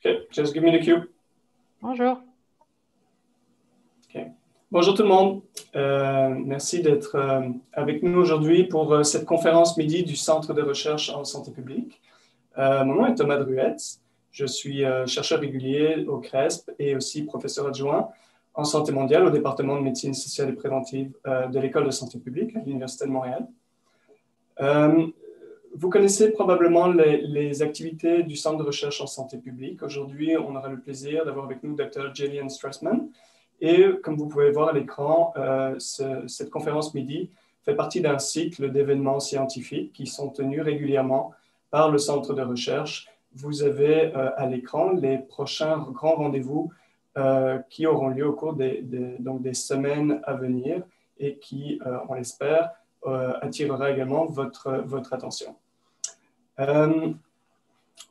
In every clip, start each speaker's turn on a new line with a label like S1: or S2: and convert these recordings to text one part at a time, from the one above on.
S1: Okay, just give me the cue.
S2: Bonjour.
S1: Okay. Bonjour tout le monde. Merci d'être avec nous aujourd'hui pour cette conférence midi du Centre de recherche en santé publique. Mon nom est Thomas Druetz. Je suis chercheur régulier au CReSP et aussi professeur adjoint en santé mondiale au département de médecine sociale et préventive de l'École de santé publique à l'Université de Montréal. Vous connaissez probablement les activités du Centre de recherche en santé publique. Aujourd'hui, on aura le plaisir d'avoir avec nous Dr. Gillian Stresman. Et comme vous pouvez voir à l'écran, cette conférence midi fait partie d'un cycle d'événements scientifiques qui sont tenus régulièrement par le Centre de recherche. Vous avez à l'écran les prochains grands rendez-vous qui auront lieu au cours donc des semaines à venir et qui, on l'espère, attirera également votre attention.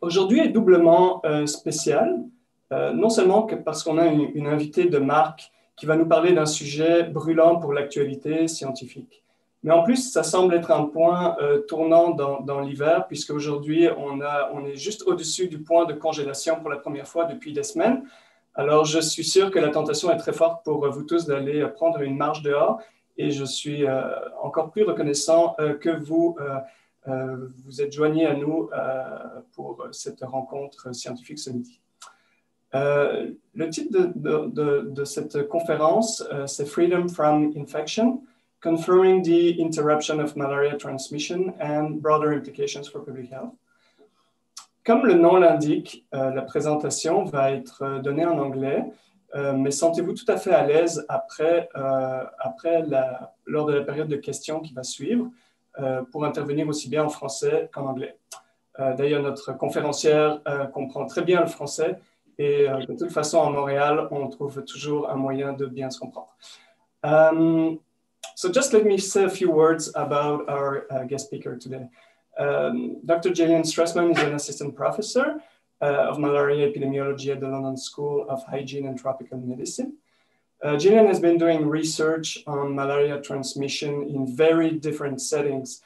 S1: Aujourd'hui est doublement spécial, non seulement parce qu'on a une invitée de marque qui va nous parler d'un sujet brûlant pour l'actualité scientifique, mais en plus, ça semble être un point tournant dans l'hiver, puisque aujourd'hui, on est juste au-dessus du point de congélation pour la première fois depuis des semaines. Alors, je suis sûr que la tentation est très forte pour vous tous d'aller prendre une marche dehors, et je suis encore plus reconnaissant que vous êtes joignés à nous pour cette rencontre scientifique ce midi. Le titre de cette conférence, c'est Freedom from Infection, Confirming the Interruption of Malaria Transmission and Broader Implications for Public Health. Comme le nom l'indique, la présentation va être donnée en anglais, mais sentez-vous tout à fait à l'aise lors de la période de questions qui va suivre pour intervenir aussi bien en français qu'en anglais. D'ailleurs, notre conférencière comprend très bien le français et de toute façon, à Montréal, on trouve toujours un moyen de bien se comprendre. So just let me say a few words about our guest speaker today. Dr. Gillian Stresman is an assistant professor of malaria epidemiology at the London School of Hygiene and Tropical Medicine. Gillian has been doing research on malaria transmission in very different settings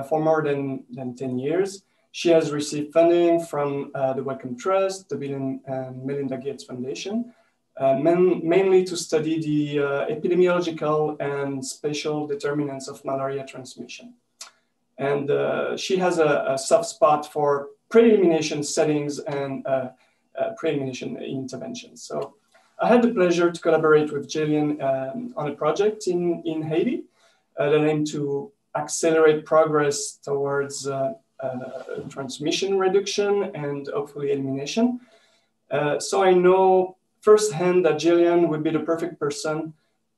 S1: for more than 10 years. She has received funding from the Wellcome Trust, the Bill and Melinda Gates Foundation, mainly to study the epidemiological and spatial determinants of malaria transmission. And she has a soft spot for pre-elimination settings and pre-elimination interventions. So I had the pleasure to collaborate with Gillian on a project in Haiti that aimed to accelerate progress towards transmission reduction and hopefully elimination. So I know firsthand that Gillian would be the perfect person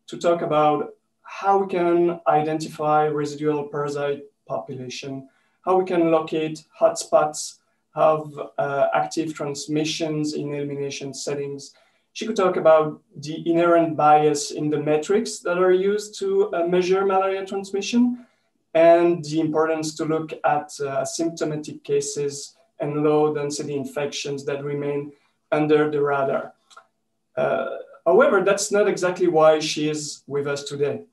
S1: to talk about how we can identify residual parasite population, how we can locate hotspots of active transmissions in elimination settings. She could talk about the inherent bias in the metrics that are used to measure malaria transmission and the importance to look at asymptomatic cases and low density infections that remain under the radar. However, that's not exactly why she is with us today.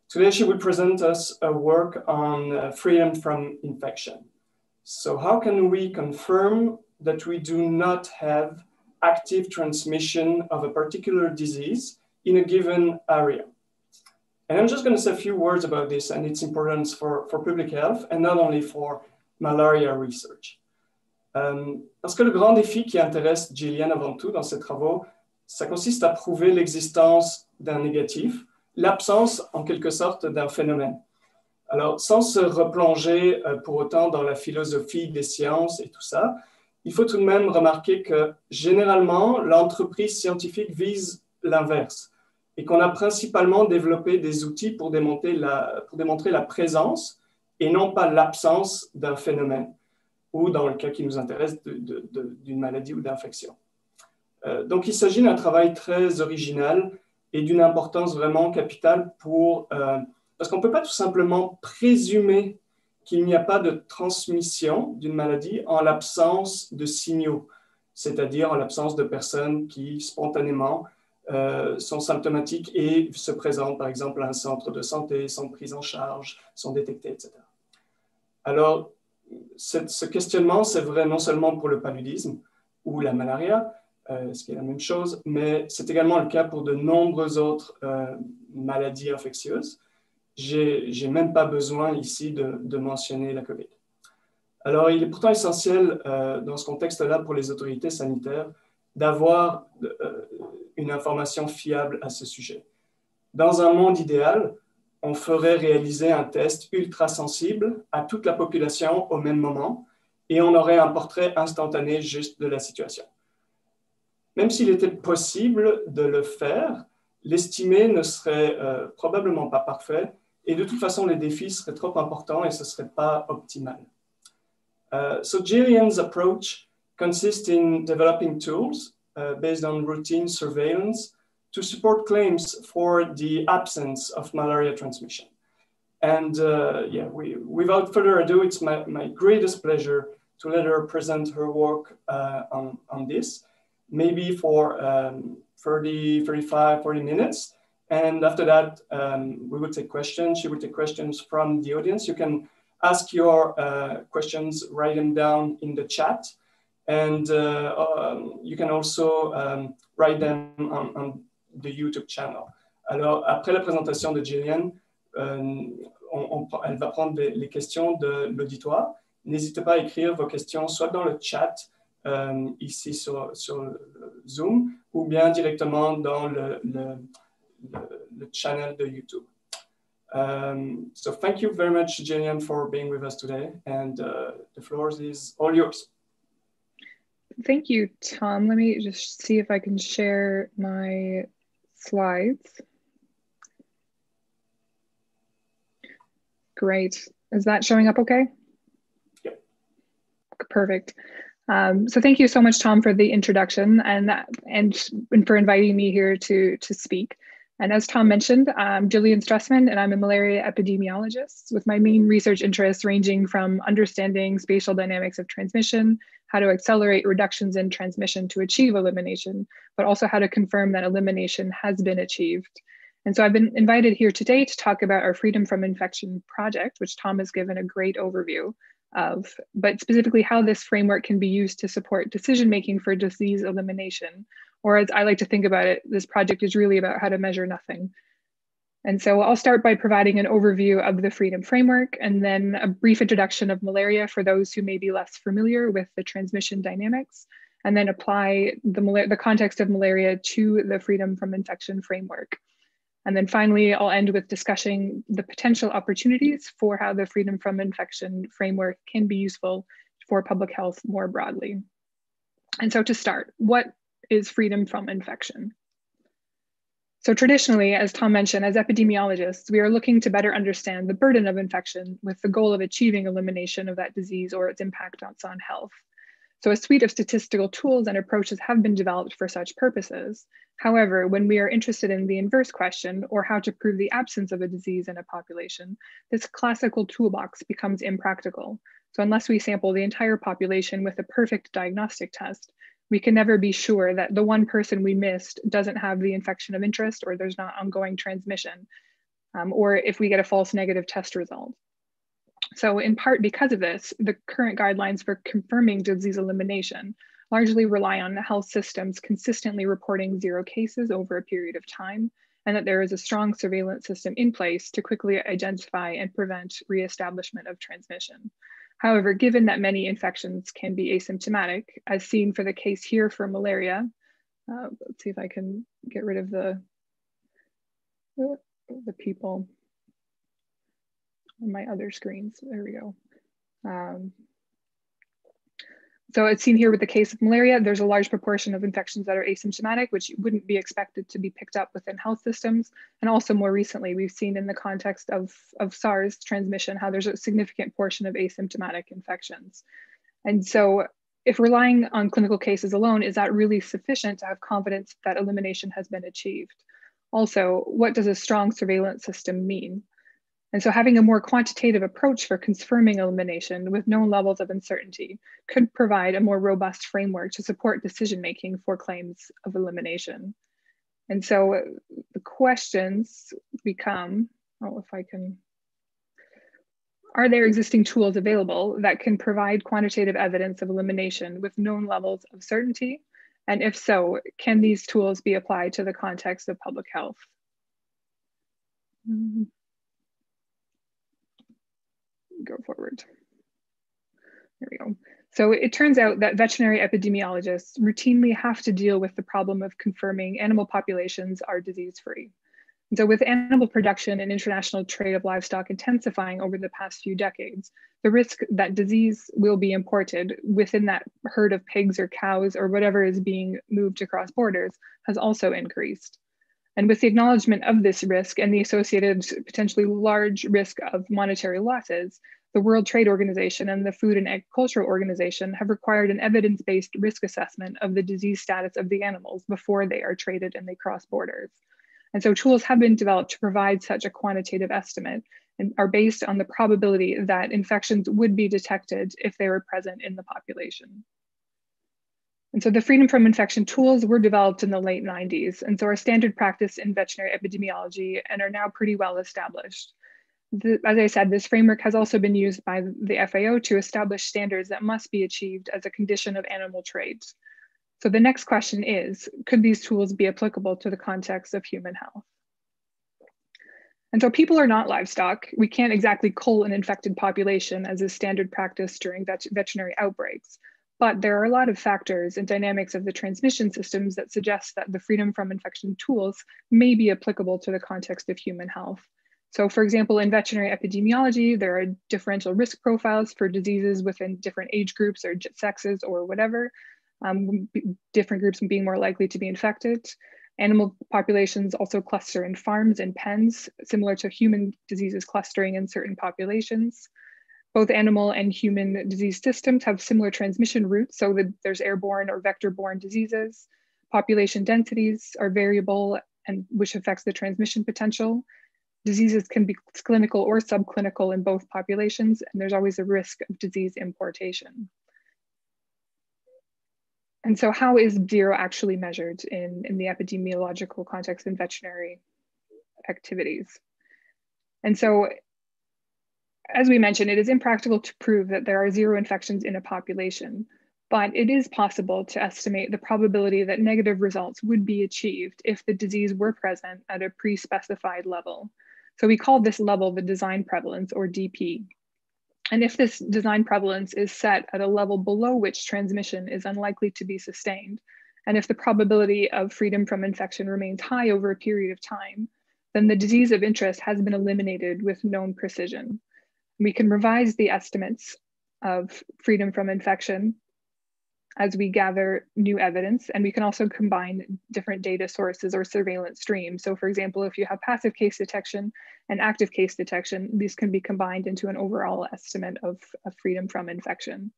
S1: Today, she will present us a work on freedom from infection. So how can we confirm that we do not have active transmission of a particular disease in a given area? And I'm just going to say a few words about this and its importance for public health and not only for malaria research. Parce que le grand défi qui intéresse Gillian avant tout dans ses travaux, ça consiste à prouver l'existence d'un négatif, l'absence en quelque sorte d'un phénomène. Alors, sans se replonger pour autant dans la philosophie des sciences et tout ça, il faut tout de même remarquer que généralement, l'entreprise scientifique vise l'inverse et qu'on a principalement développé des outils pour démontrer la présence et non pas l'absence d'un phénomène ou dans le cas qui nous intéresse d'une maladie ou d'infection. Donc, il s'agit d'un travail très original et d'une importance vraiment capitale parce qu'on ne peut pas tout simplement présumer qu'il n'y a pas de transmission d'une maladie en l'absence de signaux, c'est-à-dire en l'absence de personnes qui spontanément sont symptomatiques et se présentent par exemple à un centre de santé, sont prises en charge, sont détectées, etc. Alors, ce questionnement, c'est vrai non seulement pour le paludisme, ou la malaria, ce qui est la même chose, mais c'est également le cas pour de nombreuses autres maladies infectieuses. J'ai même pas besoin ici de mentionner la COVID. Alors, il est pourtant essentiel dans ce contexte-là pour les autorités sanitaires d'avoir une information fiable à ce sujet. Dans un monde idéal, on ferait réaliser un test ultra sensible à toute la population au même moment et on aurait un portrait instantané juste de la situation. Même s'il était possible de le faire, l'estimé ne serait probablement pas parfait et de toute façon, les défis seraient trop importants et ce ne serait pas optimal. So Gillian's approach consists in developing tools based on routine surveillance to support claims for the absence of malaria transmission. And yeah, without further ado, it's my greatest pleasure to let her present her work on this, maybe for 30, 35, 40 minutes. And after that, we will take questions. She will take questions from the audience. You can ask your questions, write them down in the chat. And you can also write them on the YouTube channel. Alors, après la présentation de Gillian, elle va prendre les questions de l'auditoire. N'hésitez pas à écrire vos questions soit dans le chat ici sur Zoom ou bien directement dans le channel de YouTube. So thank you very much, Gillian, for being with us today. And the floor is all yours.
S2: Thank you, Tom. Let me just see if I can share my slides. Great. Is that showing up okay?
S1: Yep.
S2: Perfect. So thank you so much, Tom, for the introduction and for inviting me here to speak. And as Tom mentioned, I'm Gillian Stresman, and I'm a malaria epidemiologist with my main research interests ranging from understanding spatial dynamics of transmission, how to accelerate reductions in transmission to achieve elimination, but also how to confirm that elimination has been achieved. And so I've been invited here today to talk about our Freedom from Infection project, which Tom has given a great overview of, but specifically how this framework can be used to support decision-making for disease elimination. Or as I like to think about it, this project is really about how to measure nothing. And so I'll start by providing an overview of the Freedom Framework and then a brief introduction of malaria for those who may be less familiar with the transmission dynamics, and then apply the context of malaria to the Freedom from Infection framework. And then finally, I'll end with discussing the potential opportunities for how the Freedom from Infection framework can be useful for public health more broadly. And so to start, what is freedom from infection? So traditionally, as Tom mentioned, as epidemiologists, we are looking to better understand the burden of infection with the goal of achieving elimination of that disease or its impact on health. So a suite of statistical tools and approaches have been developed for such purposes. However, when we are interested in the inverse question, or how to prove the absence of a disease in a population, this classical toolbox becomes impractical. So unless we sample the entire population with a perfect diagnostic test, we can never be sure that the one person we missed doesn't have the infection of interest, or there's not ongoing transmission, or if we get a false negative test result. So in part because of this, the current guidelines for confirming disease elimination largely rely on the health systems consistently reporting 0 cases over a period of time, and that there is a strong surveillance system in place to quickly identify and prevent reestablishment of transmission. However, given that many infections can be asymptomatic, as seen for the case here for malaria, let's see if I can get rid of the people on my other screens. There we go. So it's seen here with the case of malaria, there's a large proportion of infections that are asymptomatic, which wouldn't be expected to be picked up within health systems. And also more recently, we've seen in the context of SARS transmission, how there's a significant portion of asymptomatic infections. And so if relying on clinical cases alone, is that really sufficient to have confidence that elimination has been achieved? Also, what does a strong surveillance system mean? And so having a more quantitative approach for confirming elimination with known levels of uncertainty could provide a more robust framework to support decision-making for claims of elimination. And so the questions become, oh, if I can, Are there existing tools available that can provide quantitative evidence of elimination with known levels of certainty? And if so, can these tools be applied to the context of public health? Go forward. There we go. So it turns out that veterinary epidemiologists routinely have to deal with the problem of confirming animal populations are disease-free. So with animal production and international trade of livestock intensifying over the past few decades, the risk that disease will be imported within that herd of pigs or cows or whatever is being moved across borders has also increased. And with the acknowledgement of this risk and the associated potentially large risk of monetary losses, the World Trade Organization and the Food and Agricultural Organization have required an evidence-based risk assessment of the disease status of the animals before they are traded and they cross borders. And so tools have been developed to provide such a quantitative estimate and are based on the probability that infections would be detected if they were present in the population. And so the freedom from infection tools were developed in the late 90s, and so are standard practice in veterinary epidemiology and are now pretty well established. As I said, this framework has also been used by the FAO to establish standards that must be achieved as a condition of animal trade. So the next question is, could these tools be applicable to the context of human health? And so people are not livestock. We can't exactly cull an infected population as is standard practice during veterinary outbreaks. But there are a lot of factors and dynamics of the transmission systems that suggest that the freedom from infection tools may be applicable to the context of human health. So for example, in veterinary epidemiology, there are differential risk profiles for diseases within different age groups or sexes or whatever. Different groups being more likely to be infected. Animal populations also cluster in farms and pens, similar to human diseases clustering in certain populations. Both animal and human disease systems have similar transmission routes, so that there's airborne or vector-borne diseases. Population densities are variable, and which affects the transmission potential. Diseases can be clinical or subclinical in both populations, and there's always a risk of disease importation. And so how is zero actually measured in the epidemiological context in veterinary activities? And so, as we mentioned, it is impractical to prove that there are zero infections in a population, but it is possible to estimate the probability that negative results would be achieved if the disease were present at a pre-specified level. So we call this level the design prevalence, or DP. And if this design prevalence is set at a level below which transmission is unlikely to be sustained, and if the probability of freedom from infection remains high over a period of time, then the disease of interest has been eliminated with known precision. We can revise the estimates of freedom from infection as we gather new evidence, and we can also combine different data sources or surveillance streams. So for example, if you have passive case detection and active case detection, these can be combined into an overall estimate of freedom from infection.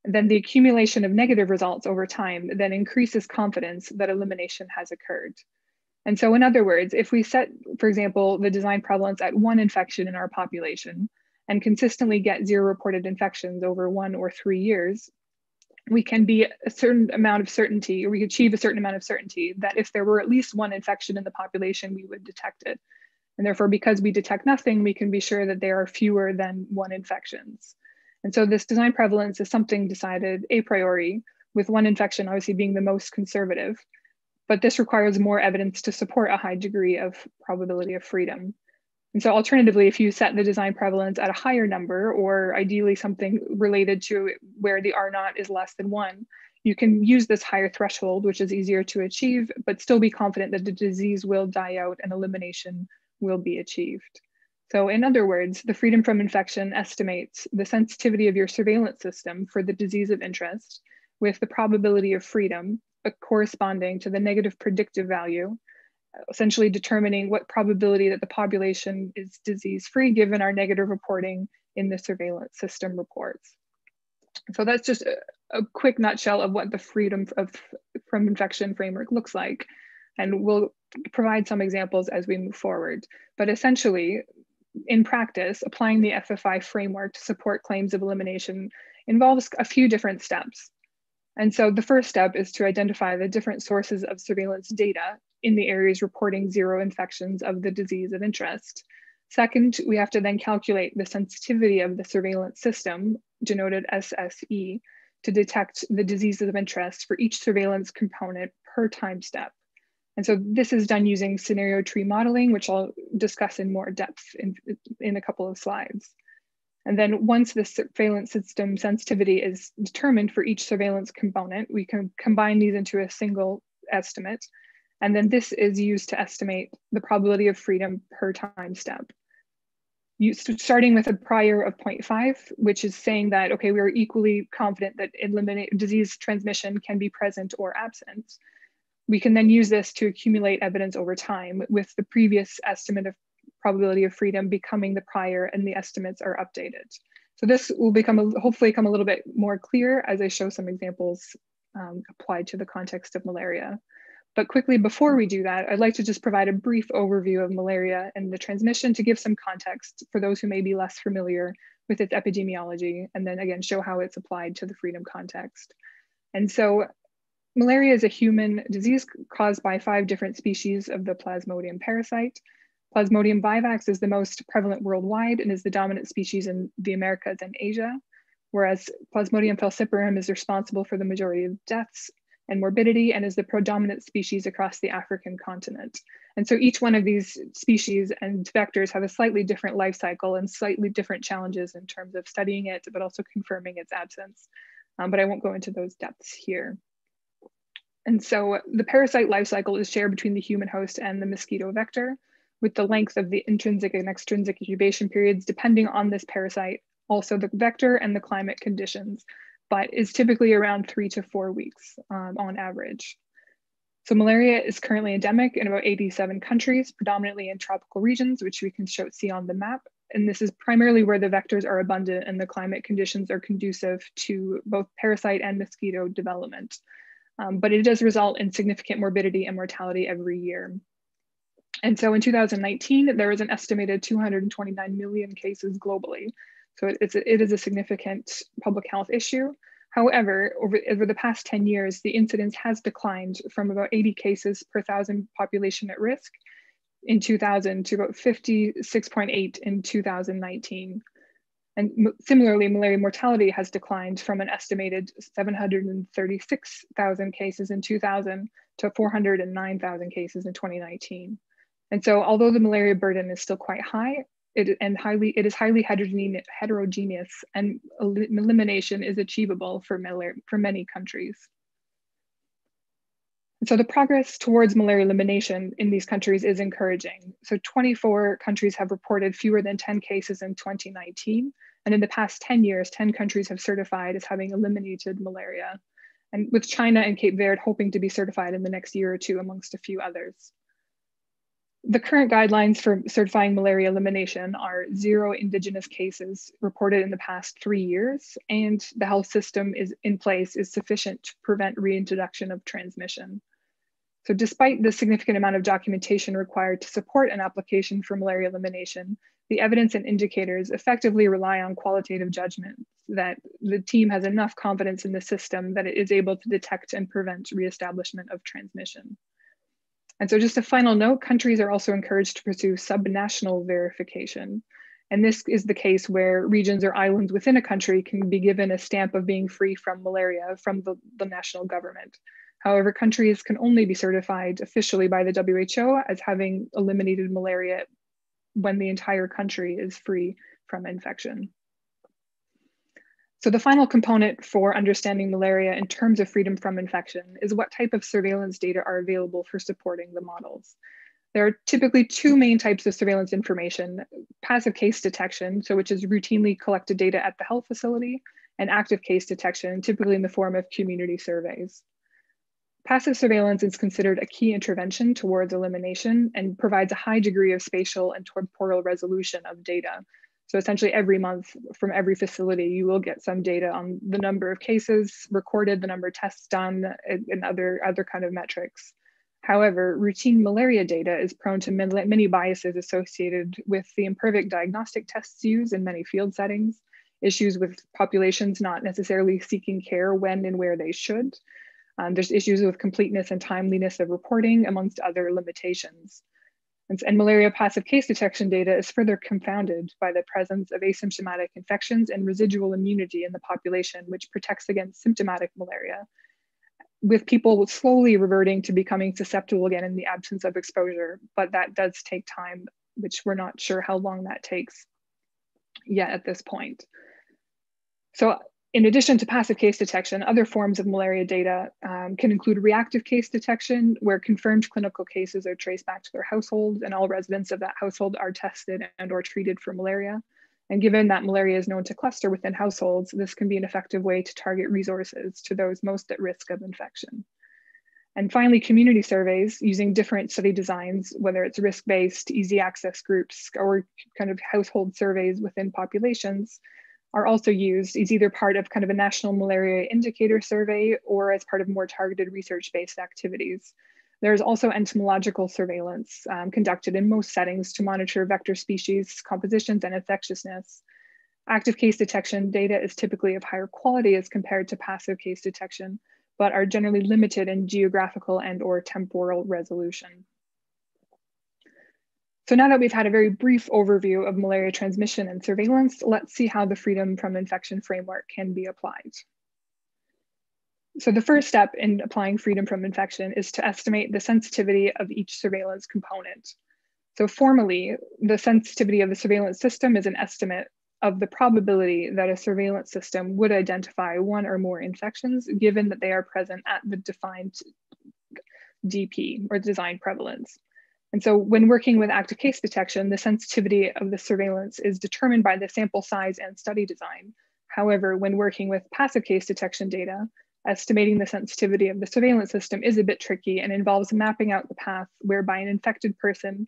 S2: And then the accumulation of negative results over time then increases confidence that elimination has occurred. And so in other words, if we set, for example, the design prevalence at 1 infection in our population and consistently get 0 reported infections over 1 or 3 years, we can be a certain amount of certainty, or we achieve a certain amount of certainty that if there were at least 1 infection in the population, we would detect it. And therefore, because we detect nothing, we can be sure that there are fewer than 1 infections. And so this design prevalence is something decided a priori, with 1 infection obviously being the most conservative, but this requires more evidence to support a high degree of probability of freedom. And so alternatively, if you set the design prevalence at a higher number, or ideally something related to where the R0 is less than 1, you can use this higher threshold, which is easier to achieve, but still be confident that the disease will die out and elimination will be achieved. So in other words, the freedom from infection estimates the sensitivity of your surveillance system for the disease of interest with the probability of freedom corresponding to the negative predictive value, essentially determining what probability that the population is disease-free given our negative reporting in the surveillance system reports. So that's just a quick nutshell of what the freedom from infection framework looks like. And we'll provide some examples as we move forward. But essentially, in practice, applying the FFI framework to support claims of elimination involves a few different steps. And so the first step is to identify the different sources of surveillance data in the areas reporting 0 infections of the disease of interest. Second, we have to then calculate the sensitivity of the surveillance system, denoted SSE, to detect the diseases of interest for each surveillance component per time step. And so this is done using scenario tree modeling, which I'll discuss in more depth in a couple of slides. And then once the surveillance system sensitivity is determined for each surveillance component, we can combine these into a single estimate. And then this is used to estimate the probability of freedom per time step. Starting with a prior of 0.5, which is saying that, okay, we are equally confident that disease transmission can be present or absent. We can then use this to accumulate evidence over time, with the previous estimate of probability of freedom becoming the prior, and the estimates are updated. So this will hopefully become a little bit more clear as I show some examples applied to the context of malaria. But quickly before we do that, I'd like to just provide a brief overview of malaria and the transmission to give some context for those who may be less familiar with its epidemiology, and then again, show how it's applied to the freedom context. And so malaria is a human disease caused by 5 different species of the Plasmodium parasite. Plasmodium vivax is the most prevalent worldwide and is the dominant species in the Americas and Asia, whereas Plasmodium falciparum is responsible for the majority of deaths and morbidity, and is the predominant species across the African continent. And so each one of these species and vectors have a slightly different life cycle and slightly different challenges in terms of studying it, but also confirming its absence. But I won't go into those depths here. And so the parasite life cycle is shared between the human host and the mosquito vector, with the length of the intrinsic and extrinsic incubation periods depending on this parasite, also the vector and the climate conditions, but is typically around 3 to 4 weeks on average. So malaria is currently endemic in about 87 countries, predominantly in tropical regions, which we can see on the map. And this is primarily where the vectors are abundant and the climate conditions are conducive to both parasite and mosquito development. But it does result in significant morbidity and mortality every year. And so in 2019, there was an estimated 229 million cases globally. So it is a significant public health issue. However, over the past 10 years, the incidence has declined from about 80 cases per 1,000 population at risk in 2000 to about 56.8 in 2019. And similarly, malaria mortality has declined from an estimated 736,000 cases in 2000 to 409,000 cases in 2019. And so although the malaria burden is still quite high, it is highly heterogeneous, and elimination is achievable for many countries. And so the progress towards malaria elimination in these countries is encouraging. So 24 countries have reported fewer than 10 cases in 2019. And in the past 10 years, 10 countries have certified as having eliminated malaria. And with China and Cape Verde hoping to be certified in the next year or two, amongst a few others. The current guidelines for certifying malaria elimination are 0 indigenous cases reported in the past 3 years, and the health system in place is sufficient to prevent reintroduction of transmission. So despite the significant amount of documentation required to support an application for malaria elimination, the evidence and indicators effectively rely on qualitative judgment that the team has enough confidence in the system that it is able to detect and prevent reestablishment of transmission. And so just a final note, countries are also encouraged to pursue subnational verification. And this is the case where regions or islands within a country can be given a stamp of being free from malaria from the national government. However, countries can only be certified officially by the WHO as having eliminated malaria when the entire country is free from infection. So the final component for understanding malaria in terms of freedom from infection is what type of surveillance data are available for supporting the models. There are typically 2 main types of surveillance information: passive case detection, so which is routinely collected data at the health facility, and active case detection, typically in the form of community surveys. Passive surveillance is considered a key intervention towards elimination and provides a high degree of spatial and temporal resolution of data. So essentially every month from every facility, you will get some data on the number of cases recorded, the number of tests done, and other kind of metrics. However, routine malaria data is prone to many biases associated with the imperfect diagnostic tests used in many field settings, issues with populations not necessarily seeking care when and where they should. There's issues with completeness and timeliness of reporting, amongst other limitations. And malaria passive case detection data is further confounded by the presence of asymptomatic infections and residual immunity in the population, which protects against symptomatic malaria, with people slowly reverting to becoming susceptible again in the absence of exposure. But that does take time, which we're not sure how long that takes yet at this point. So in addition to passive case detection, other forms of malaria data can include reactive case detection, where confirmed clinical cases are traced back to their household and all residents of that household are tested and or treated for malaria. And given that malaria is known to cluster within households, this can be an effective way to target resources to those most at risk of infection. And finally, community surveys using different study designs, whether it's risk-based, easy access groups, or kind of household surveys within populations, are also used as either part of kind of a national malaria indicator survey or as part of more targeted research-based activities. There's also entomological surveillance conducted in most settings to monitor vector species, compositions, and infectiousness. Active case detection data is typically of higher quality as compared to passive case detection, but are generally limited in geographical and or temporal resolution. So now that we've had a very brief overview of malaria transmission and surveillance, let's see how the freedom from infection framework can be applied. So the first step in applying freedom from infection is to estimate the sensitivity of each surveillance component. So formally, the sensitivity of the surveillance system is an estimate of the probability that a surveillance system would identify one or more infections, given that they are present at the defined DP, or design prevalence. And so when working with active case detection, the sensitivity of the surveillance is determined by the sample size and study design. However, when working with passive case detection data, estimating the sensitivity of the surveillance system is a bit tricky and involves mapping out the path whereby an infected person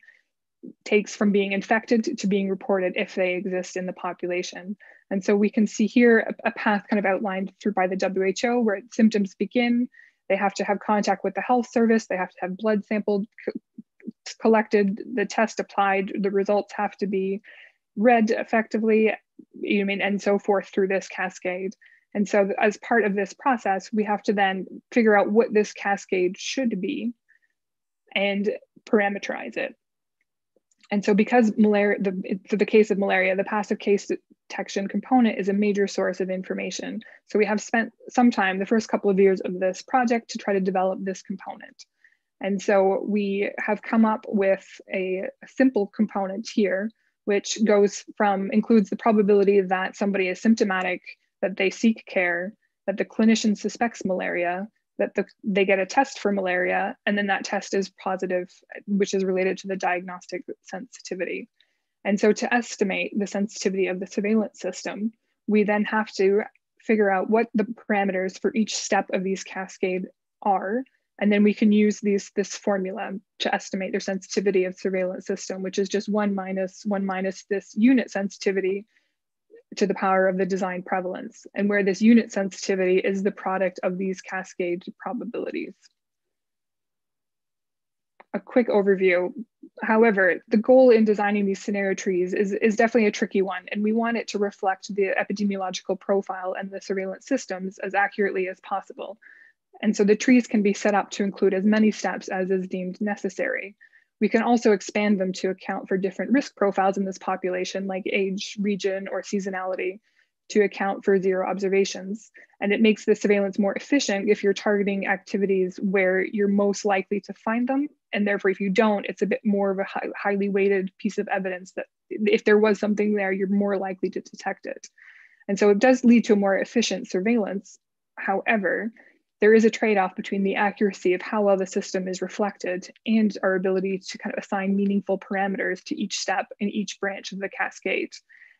S2: takes from being infected to being reported if they exist in the population. And so we can see here a path kind of outlined through by the WHO where symptoms begin. They have to have contact with the health service. They have to have blood sampled, collected, the test applied, the results have to be read effectively, and so forth through this cascade. And so as part of this process, we have to then figure out what this cascade should be and parameterize it. And so because malaria, for the case of malaria, the passive case detection component is a major source of information. So we have spent some time, the first couple of years of this project, to try to develop this component. And so we have come up with a simple component here, which includes the probability that somebody is symptomatic, that they seek care, that the clinician suspects malaria, that they get a test for malaria, and then that test is positive, which is related to the diagnostic sensitivity. And so to estimate the sensitivity of the surveillance system, we then have to figure out what the parameters for each step of these cascade are. And then we can use this formula to estimate their sensitivity of surveillance system, which is just 1 minus this unit sensitivity to the power of the design prevalence, and where this unit sensitivity is the product of these cascade probabilities. A quick overview. However, the goal in designing these scenario trees is definitely a tricky one, and we want it to reflect the epidemiological profile and the surveillance systems as accurately as possible. And so the trees can be set up to include as many steps as is deemed necessary. We can also expand them to account for different risk profiles in this population, like age, region, or seasonality, to account for zero observations. And it makes the surveillance more efficient if you're targeting activities where you're most likely to find them. And therefore, if you don't, it's a bit more of a highly weighted piece of evidence that if there was something there, you're more likely to detect it. And so it does lead to a more efficient surveillance. However, there is a trade-off between the accuracy of how well the system is reflected and our ability to kind of assign meaningful parameters to each step in each branch of the cascade.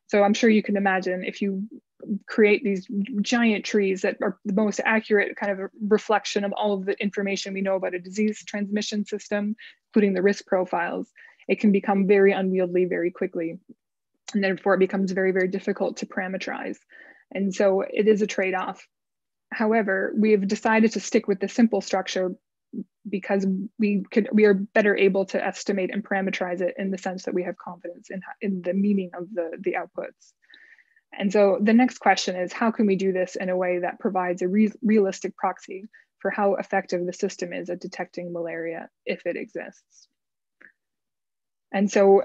S2: So I'm sure you can imagine if you create these giant trees that are the most accurate kind of reflection of all of the information we know about a disease transmission system, including the risk profiles, it can become very unwieldy very quickly. And therefore it becomes very, very difficult to parameterize. And so it is a trade-off. However, we have decided to stick with the simple structure because we are better able to estimate and parameterize it in the sense that we have confidence in the meaning of the outputs. And so the next question is, how can we do this in a way that provides a realistic proxy for how effective the system is at detecting malaria if it exists? And so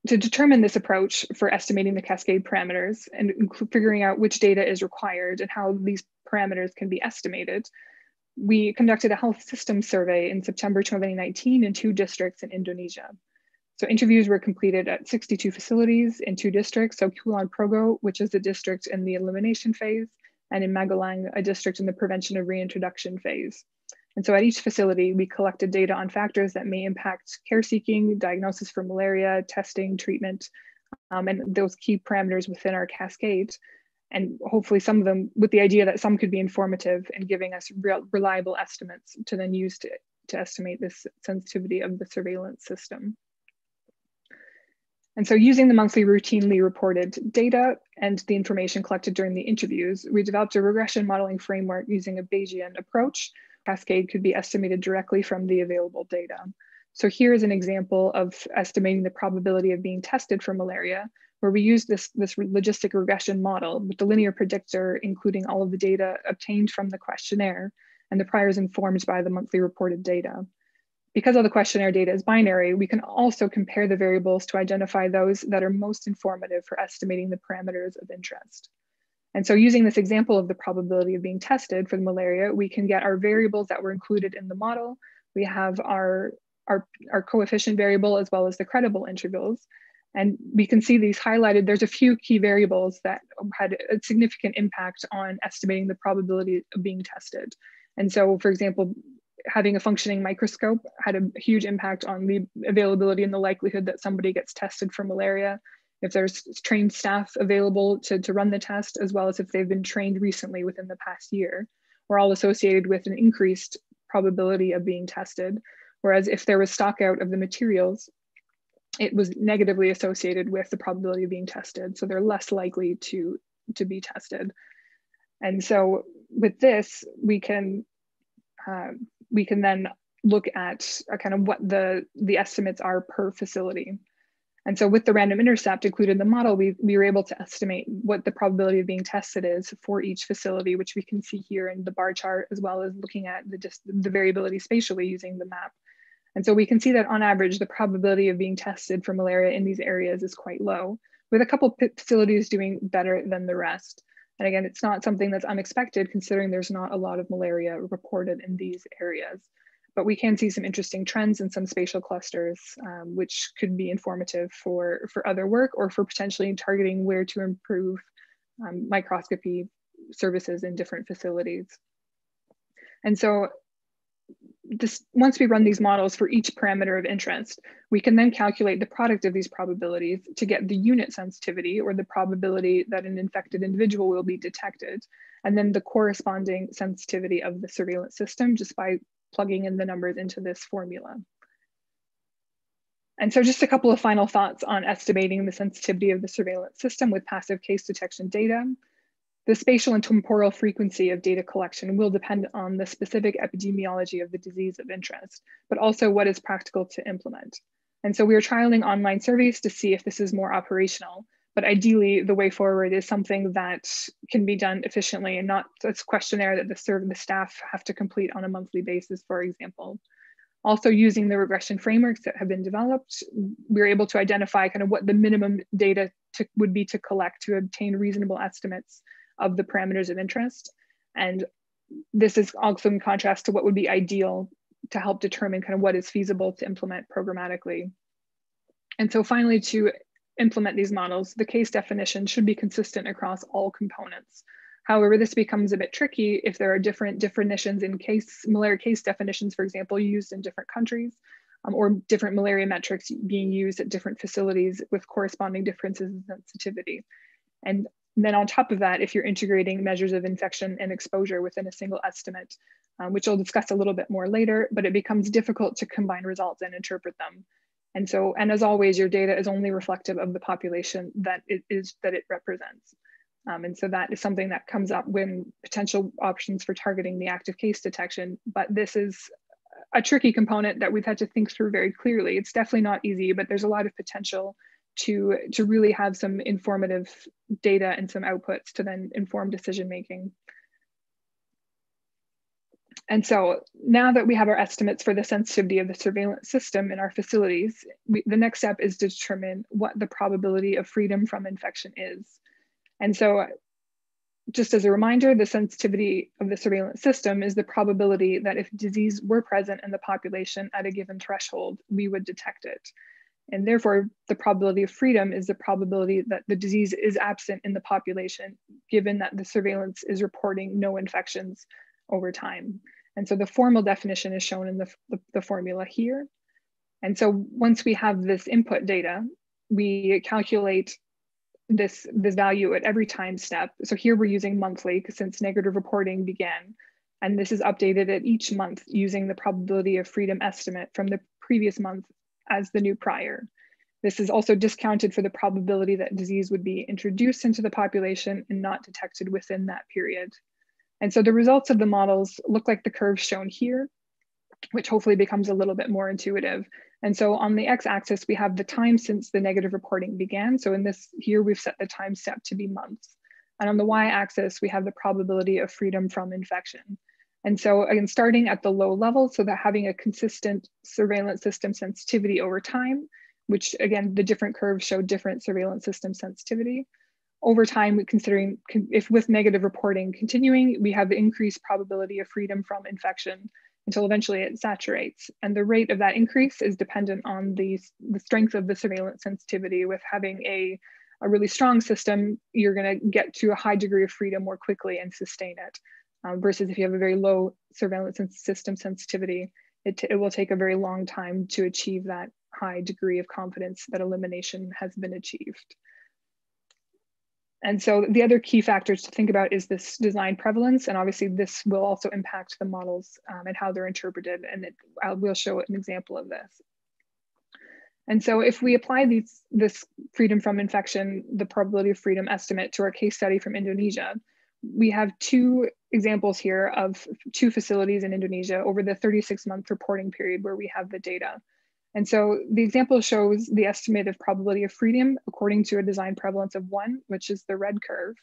S2: to determine this approach for estimating the cascade parameters and figuring out which data is required and how these parameters can be estimated, we conducted a health systems survey in September 2019 in 2 districts in Indonesia. So interviews were completed at 62 facilities in 2 districts, so Kulon Progo, which is a district in the elimination phase, and in Magelang, a district in the prevention of reintroduction phase. And so at each facility, we collected data on factors that may impact care seeking, diagnosis for malaria, testing, treatment, and those key parameters within our cascade. And hopefully some of them with the idea that some could be informative and giving us reliable estimates to then use to estimate this sensitivity of the surveillance system. And so using the monthly routinely reported data and the information collected during the interviews, we developed a regression modeling framework using a Bayesian approach. Cascade could be estimated directly from the available data. So here is an example of estimating the probability of being tested for malaria, where we use this logistic regression model with the linear predictor, including all of the data obtained from the questionnaire and the priors informed by the monthly reported data. Because all the questionnaire data is binary, we can also compare the variables to identify those that are most informative for estimating the parameters of interest. And so using this example of the probability of being tested for the malaria, we can get our variables that were included in the model. We have our coefficient variable as well as the credible intervals. And we can see these highlighted. There's a few key variables that had a significant impact on estimating the probability of being tested. And so, for example, having a functioning microscope had a huge impact on the availability and the likelihood that somebody gets tested for malaria. If there's trained staff available to run the test, as well as if they've been trained recently within the past year, were all associated with an increased probability of being tested. Whereas if there was stock out of the materials, it was negatively associated with the probability of being tested. So they're less likely to be tested. And so with this, we can then look at kind of what the estimates are per facility. And so with the random intercept included in the model, we were able to estimate what the probability of being tested is for each facility, which we can see here in the bar chart, as well as looking at the variability spatially using the map. And so we can see that on average, the probability of being tested for malaria in these areas is quite low, with a couple facilities doing better than the rest. And again, it's not something that's unexpected considering there's not a lot of malaria reported in these areas. But we can see some interesting trends in some spatial clusters, which could be informative for other work or for potentially targeting where to improve microscopy services in different facilities. And so once we run these models for each parameter of interest, we can then calculate the product of these probabilities to get the unit sensitivity or the probability that an infected individual will be detected, and then the corresponding sensitivity of the surveillance system just by plugging in the numbers into this formula. And so just a couple of final thoughts on estimating the sensitivity of the surveillance system with passive case detection data. The spatial and temporal frequency of data collection will depend on the specific epidemiology of the disease of interest, but also what is practical to implement. And so we are trialing online surveys to see if this is more operational, but ideally the way forward is something that can be done efficiently and not a questionnaire that the staff have to complete on a monthly basis, for example. Also using the regression frameworks that have been developed, we're able to identify kind of what the minimum data would be to collect to obtain reasonable estimates of the parameters of interest. And this is also in contrast to what would be ideal to help determine kind of what is feasible to implement programmatically. And so finally, to implement these models, the case definition should be consistent across all components. However, this becomes a bit tricky if there are different definitions in malaria case definitions, for example, used in different countries, or different malaria metrics being used at different facilities with corresponding differences in sensitivity. And then on top of that, if you're integrating measures of infection and exposure within a single estimate, which I'll discuss a little bit more later, but it becomes difficult to combine results and interpret them. And so, and as always, your data is only reflective of the population that it represents. And so that is something that comes up when potential options for targeting the active case detection, but this is a tricky component that we've had to think through very clearly. It's definitely not easy, but there's a lot of potential to really have some informative data and some outputs to then inform decision making. And so now that we have our estimates for the sensitivity of the surveillance system in our facilities, the next step is to determine what the probability of freedom from infection is. And so just as a reminder, the sensitivity of the surveillance system is the probability that if disease were present in the population at a given threshold, we would detect it. And therefore, the probability of freedom is the probability that the disease is absent in the population, given that the surveillance is reporting no infections over time. And so the formal definition is shown in the formula here. And so once we have this input data, we calculate this value at every time step. So here we're using monthly since negative reporting began. And this is updated at each month using the probability of freedom estimate from the previous month as the new prior. This is also discounted for the probability that disease would be introduced into the population and not detected within that period. And so the results of the models look like the curve shown here, which hopefully becomes a little bit more intuitive. And so on the x-axis, we have the time since the negative reporting began. So in this here, we've set the time step to be months. And on the y-axis, we have the probability of freedom from infection. And so again, starting at the low level, so that having a consistent surveillance system sensitivity over time, which again, the different curves show different surveillance system sensitivity. Over time, considering if with negative reporting continuing, we have the increased probability of freedom from infection until eventually it saturates. And the rate of that increase is dependent on the strength of the surveillance sensitivity. With having a really strong system, you're gonna get to a high degree of freedom more quickly and sustain it. Versus if you have a very low surveillance system sensitivity, it will take a very long time to achieve that high degree of confidence that elimination has been achieved. And so the other key factors to think about is this design prevalence. And obviously this will also impact the models and how they're interpreted. And we'll show an example of this. And so if we apply this freedom from infection, the probability of freedom estimate to our case study from Indonesia, we have two examples here of two facilities in Indonesia over the 36-month reporting period where we have the data. And so the example shows the estimated probability of freedom according to a design prevalence of 1, which is the red curve,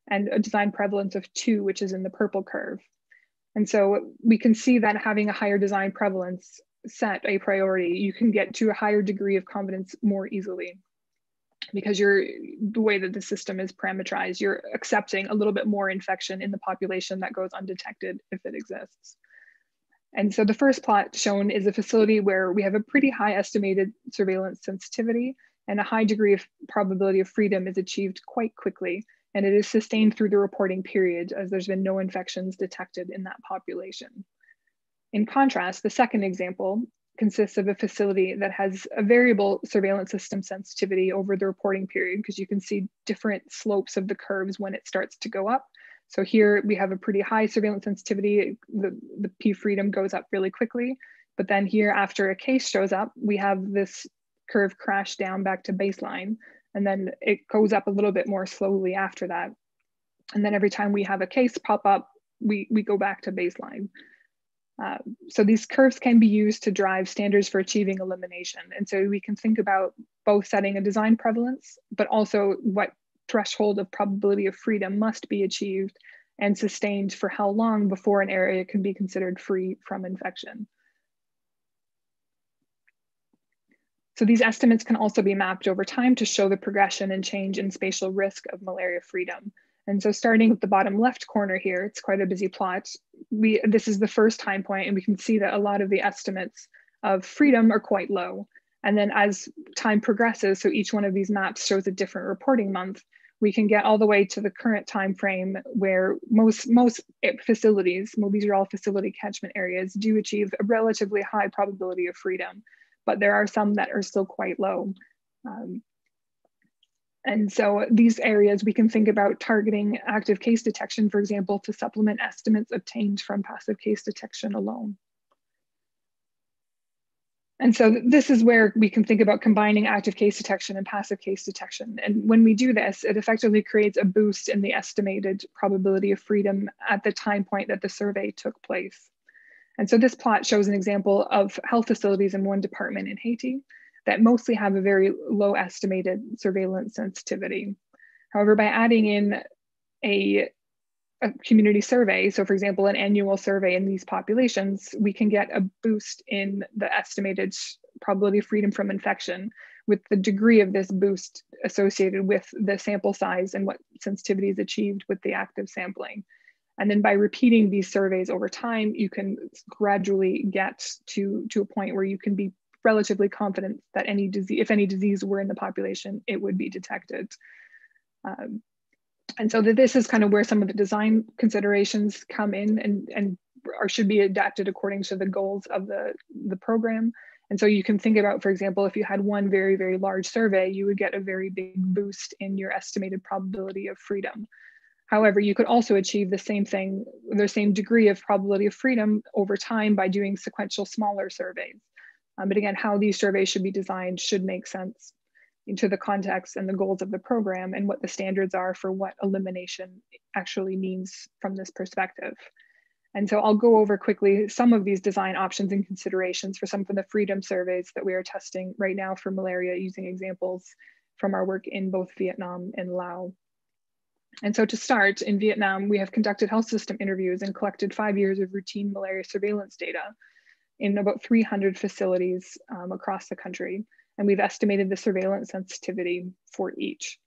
S2: and a design prevalence of 2, which is in the purple curve. And so we can see that having a higher design prevalence set a priority, you can get to a higher degree of confidence more easily, because the way that the system is parameterized, you're accepting a little bit more infection in the population that goes undetected if it exists. And so the first plot shown is a facility where we have a pretty high estimated surveillance sensitivity and a high degree of probability of freedom is achieved quite quickly. And it is sustained through the reporting period as there's been no infections detected in that population. In contrast, the second example consists of a facility that has a variable surveillance system sensitivity over the reporting period, because you can see different slopes of the curves when it starts to go up. So here we have a pretty high surveillance sensitivity. The P freedom goes up really quickly, but then here after a case shows up, we have this curve crash down back to baseline, and then it goes up a little bit more slowly after that. And then every time we have a case pop up, we go back to baseline. So these curves can be used to drive standards for achieving elimination. And so we can think about both setting a design prevalence, but also what threshold of probability of freedom must be achieved and sustained for how long before an area can be considered free from infection. So these estimates can also be mapped over time to show the progression and change in spatial risk of malaria freedom. And so starting with the bottom left corner here, it's quite a busy plot. This is the first time point, and we can see that a lot of the estimates of freedom are quite low. And then as time progresses, so each one of these maps shows a different reporting month, we can get all the way to the current time frame where most facilities, well, these are all facility catchment areas, do achieve a relatively high probability of freedom, but there are some that are still quite low. And so these areas, we can think about targeting active case detection, for example, to supplement estimates obtained from passive case detection alone. And so this is where we can think about combining active case detection and passive case detection. And when we do this, it effectively creates a boost in the estimated probability of freedom at the time point that the survey took place. And so this plot shows an example of health facilities in one department in Haiti that mostly have a very low estimated surveillance sensitivity. However, by adding in a a community survey, so for example, an annual survey in these populations, we can get a boost in the estimated probability of freedom from infection, with the degree of this boost associated with the sample size and what sensitivity is achieved with the active sampling. And then by repeating these surveys over time, you can gradually get to a point where you can be relatively confident that any disease, if any disease were in the population, it would be detected. And so this is kind of where some of the design considerations come in and or should be adapted according to the goals of the program. And so you can think about, for example, if you had one very, very large survey, you would get a very big boost in your estimated probability of freedom. However, you could also achieve the same thing, the same degree of probability of freedom over time by doing sequential smaller surveys. But again, how these surveys should be designed should make sense into the context and the goals of the program and what the standards are for what elimination actually means from this perspective. And so I'll go over quickly some of these design options and considerations for some of the freedom surveys that we are testing right now for malaria, using examples from our work in both Vietnam and Laos. And so to start, in Vietnam, we have conducted health system interviews and collected 5 years of routine malaria surveillance data in about 300 facilities across the country. And we've estimated the surveillance sensitivity for each.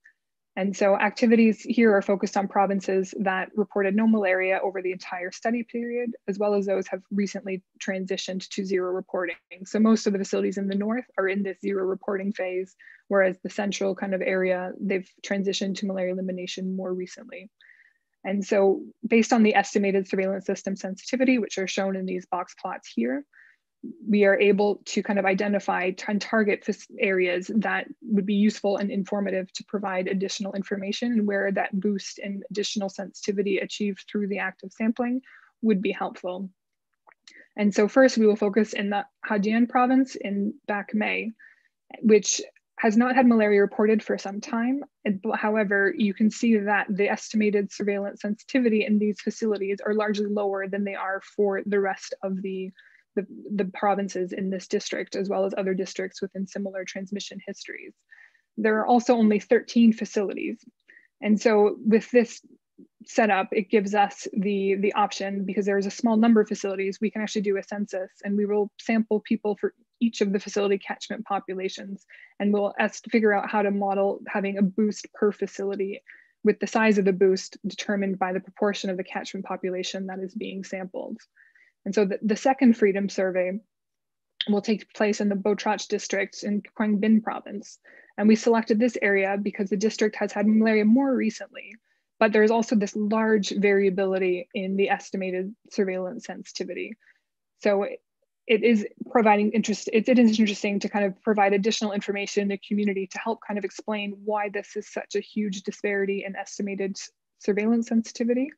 S2: And so activities here are focused on provinces that reported no malaria over the entire study period, as well as those have recently transitioned to zero reporting. So most of the facilities in the north are in this zero reporting phase, whereas the central kind of area, they've transitioned to malaria elimination more recently. And so based on the estimated surveillance system sensitivity, which are shown in these box plots here, we are able to kind of identify and target areas that would be useful and informative to provide additional information, and where that boost in additional sensitivity achieved through the active sampling would be helpful. And so first we will focus in the Hygiene province in Bac May, which has not had malaria reported for some time. However, you can see that the estimated surveillance sensitivity in these facilities are largely lower than they are for the rest of the provinces in this district, as well as other districts within similar transmission histories. There are also only 13 facilities. And so with this setup, it gives us the option, because there's a small number of facilities, we can actually do a census, and we will sample people for each of the facility catchment populations, and we'll figure out how to model having a boost per facility, with the size of the boost determined by the proportion of the catchment population that is being sampled. And so the second freedom survey will take place in the Bo Trach district in Quang Binh province. And we selected this area because the district has had malaria more recently, but there's also this large variability in the estimated surveillance sensitivity. So it is providing interest, it is interesting to kind of provide additional information in the community to help kind of explain why this is such a huge disparity in estimated surveillance sensitivity.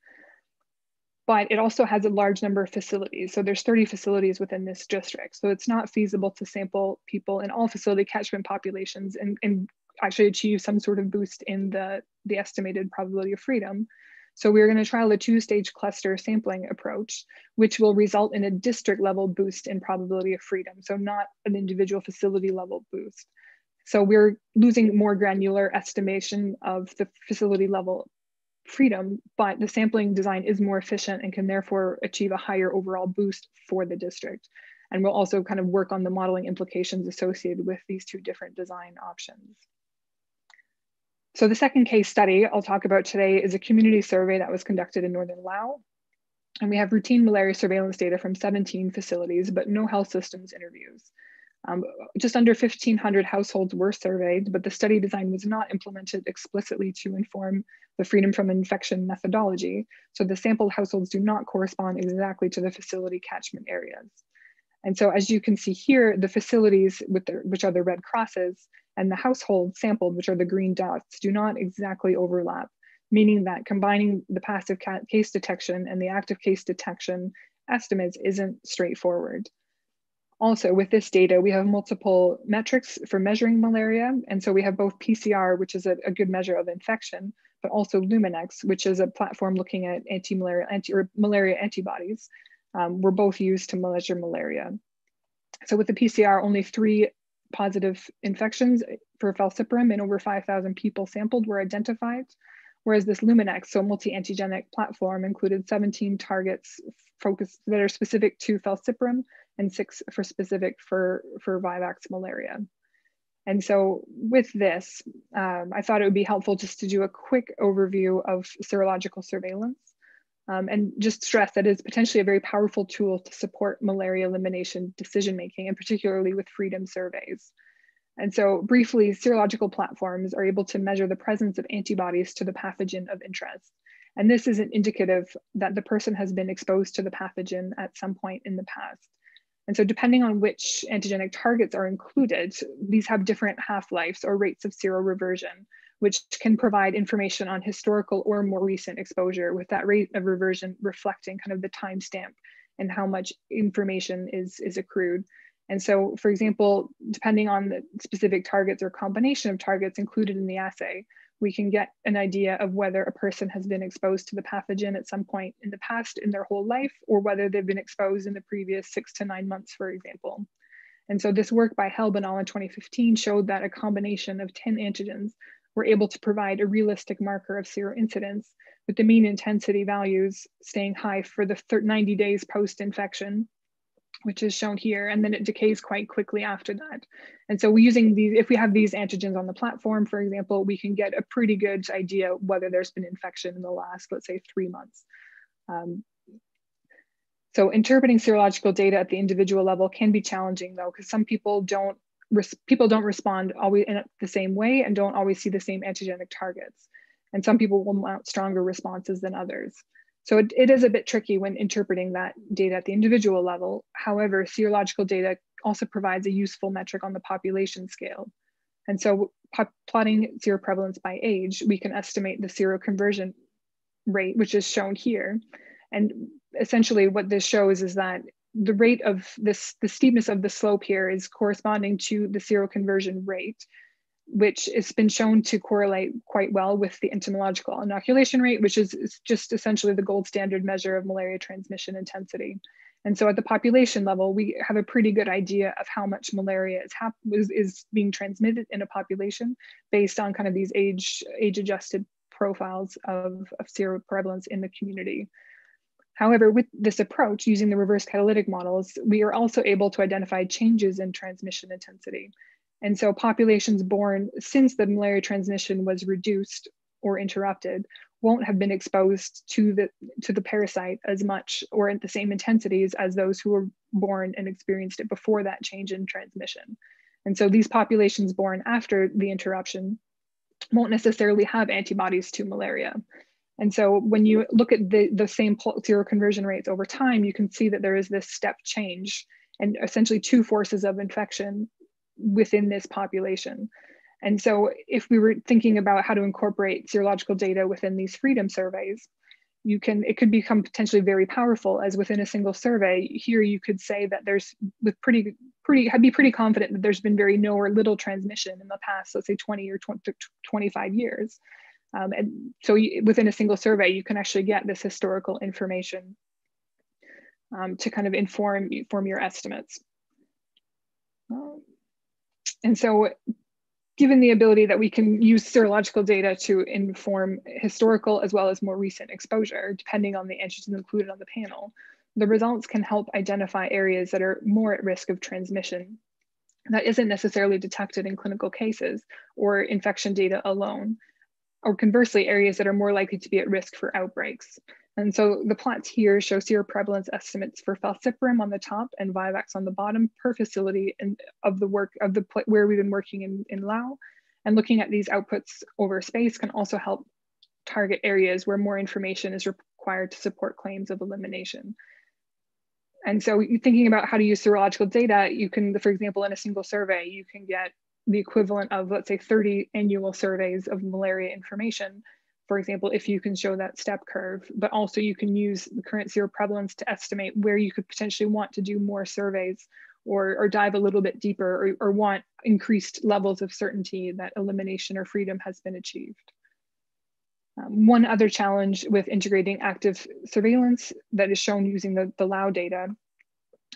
S2: But it also has a large number of facilities. So there's 30 facilities within this district. So it's not feasible to sample people in all facility catchment populations and actually achieve some sort of boost in the estimated probability of freedom. So we're going to trial a 2-stage cluster sampling approach, which will result in a district level boost in probability of freedom. So not an individual facility level boost. So we're losing more granular estimation of the facility level freedom, but the sampling design is more efficient and can therefore achieve a higher overall boost for the district. And we'll also kind of work on the modeling implications associated with these two different design options. So the second case study I'll talk about today is a community survey that was conducted in northern Laos. And we have routine malaria surveillance data from 17 facilities, but no health systems interviews. Just under 1,500 households were surveyed, but the study design was not implemented explicitly to inform the freedom from infection methodology. So the sampled households do not correspond exactly to the facility catchment areas. And so as you can see here, the facilities which are the red crosses, and the households sampled, which are the green dots, do not exactly overlap, meaning that combining the passive case detection and the active case detection estimates isn't straightforward. Also, with this data, we have multiple metrics for measuring malaria. And so we have both PCR, which is a good measure of infection, but also Luminex, which is a platform looking at malaria antibodies, were both used to measure malaria. So with the PCR, only 3 positive infections for falciparum in over 5,000 people sampled were identified, whereas this Luminex, so multi-antigenic platform, included 17 targets focused that are specific to falciparum and 6 for specific for Vivax malaria. And so with this, I thought it would be helpful just to do a quick overview of serological surveillance and just stress that it's potentially a very powerful tool to support malaria elimination decision-making, and particularly with freedom surveys. And so briefly, serological platforms are able to measure the presence of antibodies to the pathogen of interest. And this is an indicative that the person has been exposed to the pathogen at some point in the past. And so depending on which antigenic targets are included, these have different half-lives or rates of seroreversion, which can provide information on historical or more recent exposure, with that rate of reversion reflecting kind of the timestamp and how much information is accrued. And so, for example, depending on the specific targets or combination of targets included in the assay, we can get an idea of whether a person has been exposed to the pathogen at some point in the past in their whole life, or whether they've been exposed in the previous 6 to 9 months, for example. And so this work by Helb et al. In 2015 showed that a combination of 10 antigens were able to provide a realistic marker of seroincidence, with the mean intensity values staying high for the 90 days post-infection, which is shown here, and then it decays quite quickly after that. And so using these, if we have these antigens on the platform, for example, we can get a pretty good idea whether there's been infection in the last, let's say, 3 months. So interpreting serological data at the individual level can be challenging though, because some people don't respond always in the same way and don't always see the same antigenic targets. And some people will mount stronger responses than others. So it is a bit tricky when interpreting that data at the individual level. However, serological data also provides a useful metric on the population scale. And so plotting seroprevalence by age, we can estimate the seroconversion rate, which is shown here. And essentially what this shows is that the rate of this, the steepness of the slope here is corresponding to the seroconversion rate, which has been shown to correlate quite well with the entomological inoculation rate, which is just essentially the gold standard measure of malaria transmission intensity. And so at the population level, we have a pretty good idea of how much malaria is being transmitted in a population based on kind of these age-adjusted profiles of seroprevalence in the community. However, with this approach, using the reverse catalytic models, we are also able to identify changes in transmission intensity. And so populations born since the malaria transmission was reduced or interrupted won't have been exposed to the parasite as much or at the same intensities as those who were born and experienced it before that change in transmission. And so these populations born after the interruption won't necessarily have antibodies to malaria. And so when you look at the same seroconversion rates over time, you can see that there is this step change and essentially 2 forces of infection within this population. And so if we were thinking about how to incorporate serological data within these freedom surveys, it could become potentially very powerful, as within a single survey. Here you could say that there's I'd be pretty confident that there's been very no or little transmission in the past, let's say 20 or 25 years. And so within a single survey, you can actually get this historical information to kind of inform your estimates. And so given the ability that we can use serological data to inform historical as well as more recent exposure, depending on the antigens included on the panel, the results can help identify areas that are more at risk of transmission that isn't necessarily detected in clinical cases or infection data alone, or conversely, areas that are more likely to be at risk for outbreaks. And so the plots here show seroprevalence estimates for falciparum on the top and Vivax on the bottom per facility and where we've been working in Lao. And looking at these outputs over space can also help target areas where more information is required to support claims of elimination. And so thinking about how to use serological data, you can, for example, in a single survey, you can get the equivalent of, let's say, 30 annual surveys of malaria information, for example, if you can show that step curve, but also you can use the current seroprevalence to estimate where you could potentially want to do more surveys or dive a little bit deeper or want increased levels of certainty that elimination or freedom has been achieved. One other challenge with integrating active surveillance that is shown using the Lao data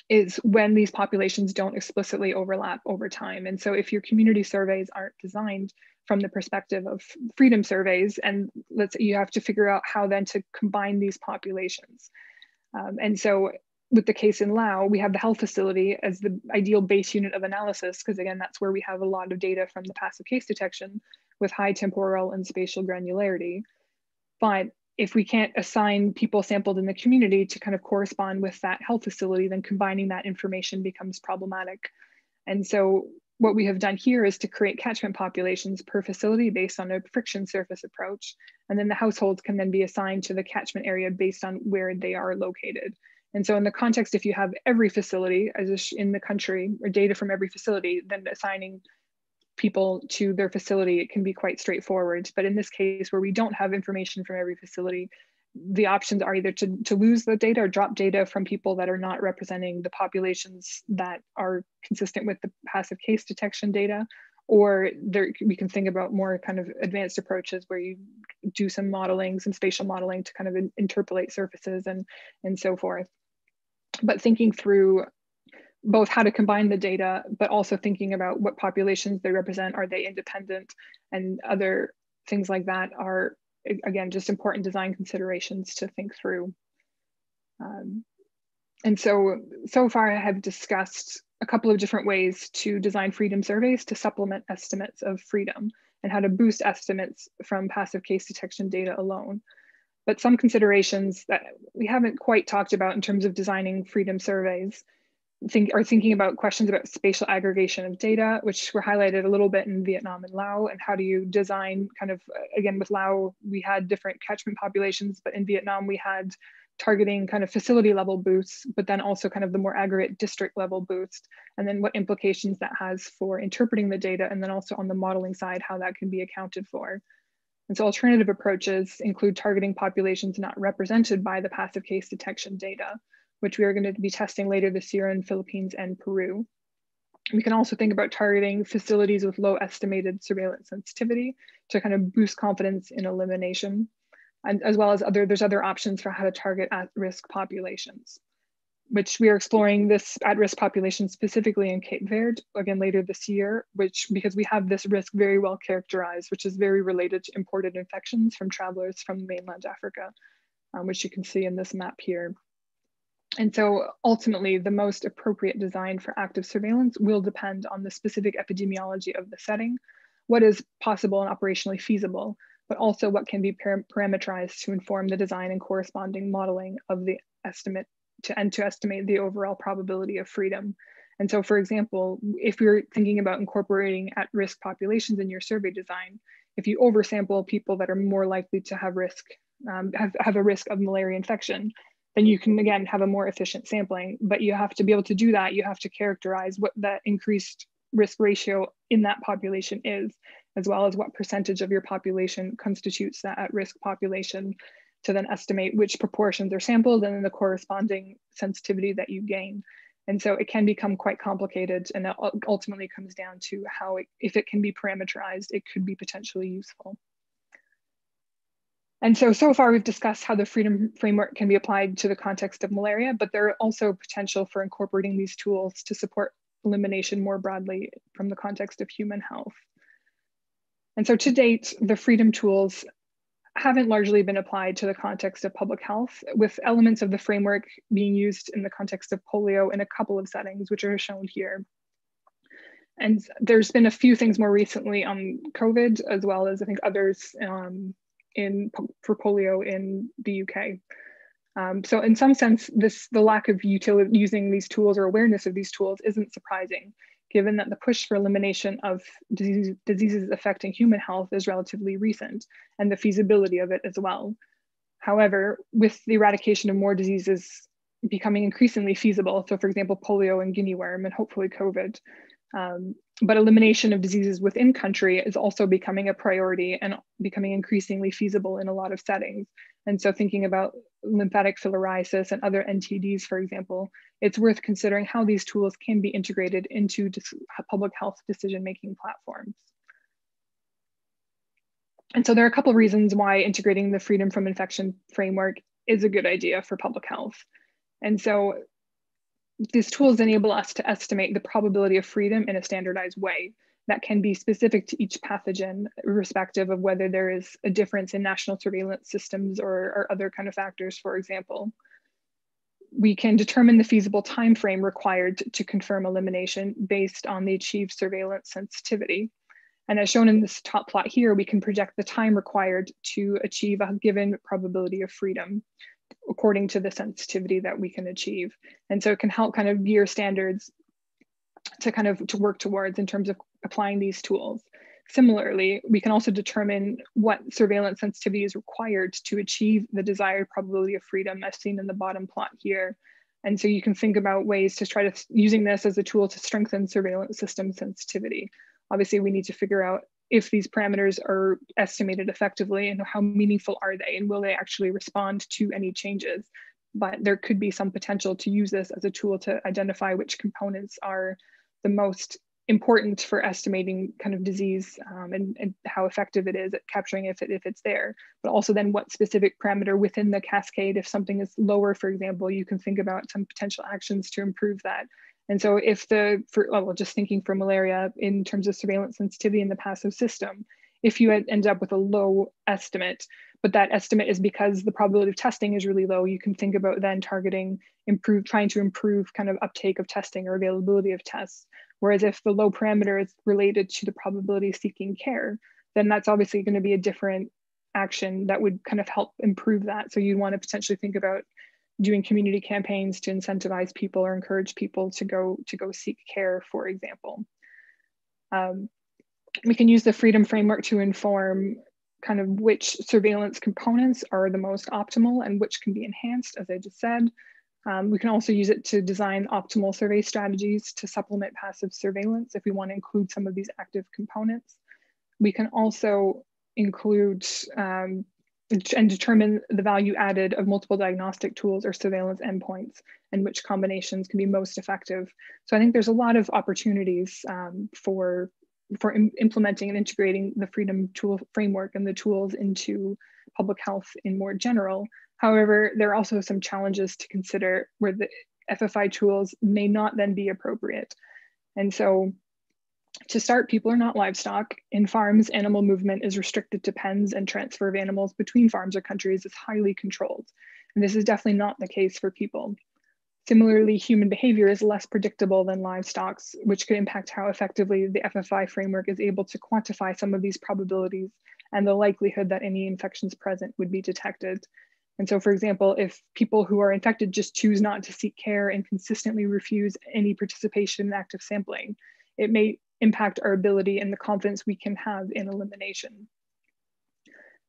S2: is when these populations don't explicitly overlap over time. And so if your community surveys aren't designed from the perspective of freedom surveys, and you have to figure out how then to combine these populations. And so with the case in Lao, we have the health facility as the ideal base unit of analysis, because again, that's where we have a lot of data from the passive case detection with high temporal and spatial granularity. But if we can't assign people sampled in the community to kind of correspond with that health facility, then combining that information becomes problematic. And so what we have done here is to create catchment populations per facility based on a friction surface approach. And then the households can then be assigned to the catchment area based on where they are located. And so in the context, if you have every facility as in the country or data from every facility, then assigning people to their facility, it can be quite straightforward. But in this case, where we don't have information from every facility, the options are either to lose the data or drop data from people that are not representing the populations that are consistent with the passive case detection data, or we can think about more kind of advanced approaches where you do some modeling, some spatial modeling to kind of interpolate surfaces and so forth. But thinking through both how to combine the data, but also thinking about what populations they represent, are they independent, and other things like that are, again, just important design considerations to think through. And so far I have discussed a couple of different ways to design freedom surveys to supplement estimates of freedom and how to boost estimates from passive case detection data alone. But some considerations that we haven't quite talked about in terms of designing freedom surveys are thinking about questions about spatial aggregation of data, which were highlighted a little bit in Vietnam and Laos, and how do you design kind of, again, with Laos, we had different catchment populations, but in Vietnam, we had targeting kind of facility level boosts, but then also kind of the more aggregate district level boost, and then what implications that has for interpreting the data, and then also on the modeling side, how that can be accounted for. And so alternative approaches include targeting populations not represented by the passive case detection data, which we are going to be testing later this year in Philippines and Peru. We can also think about targeting facilities with low estimated surveillance sensitivity to kind of boost confidence in elimination, and as well as there's other options for how to target at-risk populations, which we are exploring this at-risk population specifically in Cape Verde, again, later this year, because we have this risk very well characterized, which is very related to imported infections from travelers from mainland Africa, which you can see in this map here. And so ultimately, the most appropriate design for active surveillance will depend on the specific epidemiology of the setting, what is possible and operationally feasible, but also what can be parameterized to inform the design and corresponding modeling of the estimate to estimate the overall probability of freedom. And so, for example, if you're thinking about incorporating at-risk populations in your survey design, if you oversample people that are more likely to have have a risk of malaria infection, then you can, again, have a more efficient sampling. But you have to be able to do that. You have to characterize what that increased risk ratio in that population is, as well as what percentage of your population constitutes that at-risk population, to then estimate which proportions are sampled and then the corresponding sensitivity that you gain. And so it can become quite complicated, and it ultimately comes down to how, if it can be parameterized, it could be potentially useful. And so far we've discussed how the freedom framework can be applied to the context of malaria, but there are also potential for incorporating these tools to support elimination more broadly from the context of human health. And so to date, the freedom tools haven't largely been applied to the context of public health, with elements of the framework being used in the context of polio in a couple of settings, which are shown here. And there's been a few things more recently on COVID, as well as I think others for polio in the UK. So in some sense, the lack of utility using these tools or awareness of these tools isn't surprising, given that the push for elimination of diseases affecting human health is relatively recent, and the feasibility of it as well. However, with the eradication of more diseases becoming increasingly feasible, so for example, polio and guinea worm, and hopefully COVID, but elimination of diseases within country is also becoming a priority and becoming increasingly feasible in a lot of settings. And so thinking about lymphatic filariasis and other NTDs, for example, it's worth considering how these tools can be integrated into public health decision-making platforms. And so there are a couple of reasons why integrating the freedom from infection framework is a good idea for public health. And so these tools enable us to estimate the probability of freedom in a standardized way that can be specific to each pathogen, irrespective of whether there is a difference in national surveillance systems or other kind of factors, for example. We can determine the feasible time frame required to confirm elimination based on the achieved surveillance sensitivity. And as shown in this top plot here, we can project the time required to achieve a given probability of freedom according to the sensitivity that we can achieve. And so it can help kind of gear standards to work towards in terms of applying these tools. Similarly, we can also determine what surveillance sensitivity is required to achieve the desired probability of freedom as seen in the bottom plot here. And so you can think about ways to try to using this as a tool to strengthen surveillance system sensitivity. Obviously, we need to figure out if these parameters are estimated effectively and how meaningful are they and will they actually respond to any changes. But there could be some potential to use this as a tool to identify which components are the most important for estimating kind of disease and how effective it is at capturing if it's there, but also then what specific parameter within the cascade, if something is lower, for example, you can think about some potential actions to improve that. And so if just thinking for malaria in terms of surveillance sensitivity in the passive system, if you end up with a low estimate, but that estimate is because the probability of testing is really low, you can think about then trying to improve kind of uptake of testing or availability of tests. Whereas if the low parameter is related to the probability of seeking care, then that's obviously going to be a different action that would kind of help improve that. So you'd want to potentially think about doing community campaigns to incentivize people or encourage people to go seek care, for example. We can use the freedom framework to inform kind of which surveillance components are the most optimal and which can be enhanced, as I just said. We can also use it to design optimal survey strategies to supplement passive surveillance if we want to include some of these active components. We can also include and determine the value added of multiple diagnostic tools or surveillance endpoints and which combinations can be most effective. So I think there's a lot of opportunities for implementing and integrating the freedom tool framework and the tools into public health in more general. However, there are also some challenges to consider where the FFI tools may not then be appropriate. And so to start, people are not livestock. In farms, animal movement is restricted to pens and transfer of animals between farms or countries is highly controlled. And this is definitely not the case for people. Similarly, human behavior is less predictable than livestock's, which could impact how effectively the FFI framework is able to quantify some of these probabilities and the likelihood that any infections present would be detected. And so, for example, if people who are infected just choose not to seek care and consistently refuse any participation in active sampling, it may impact our ability and the confidence we can have in elimination.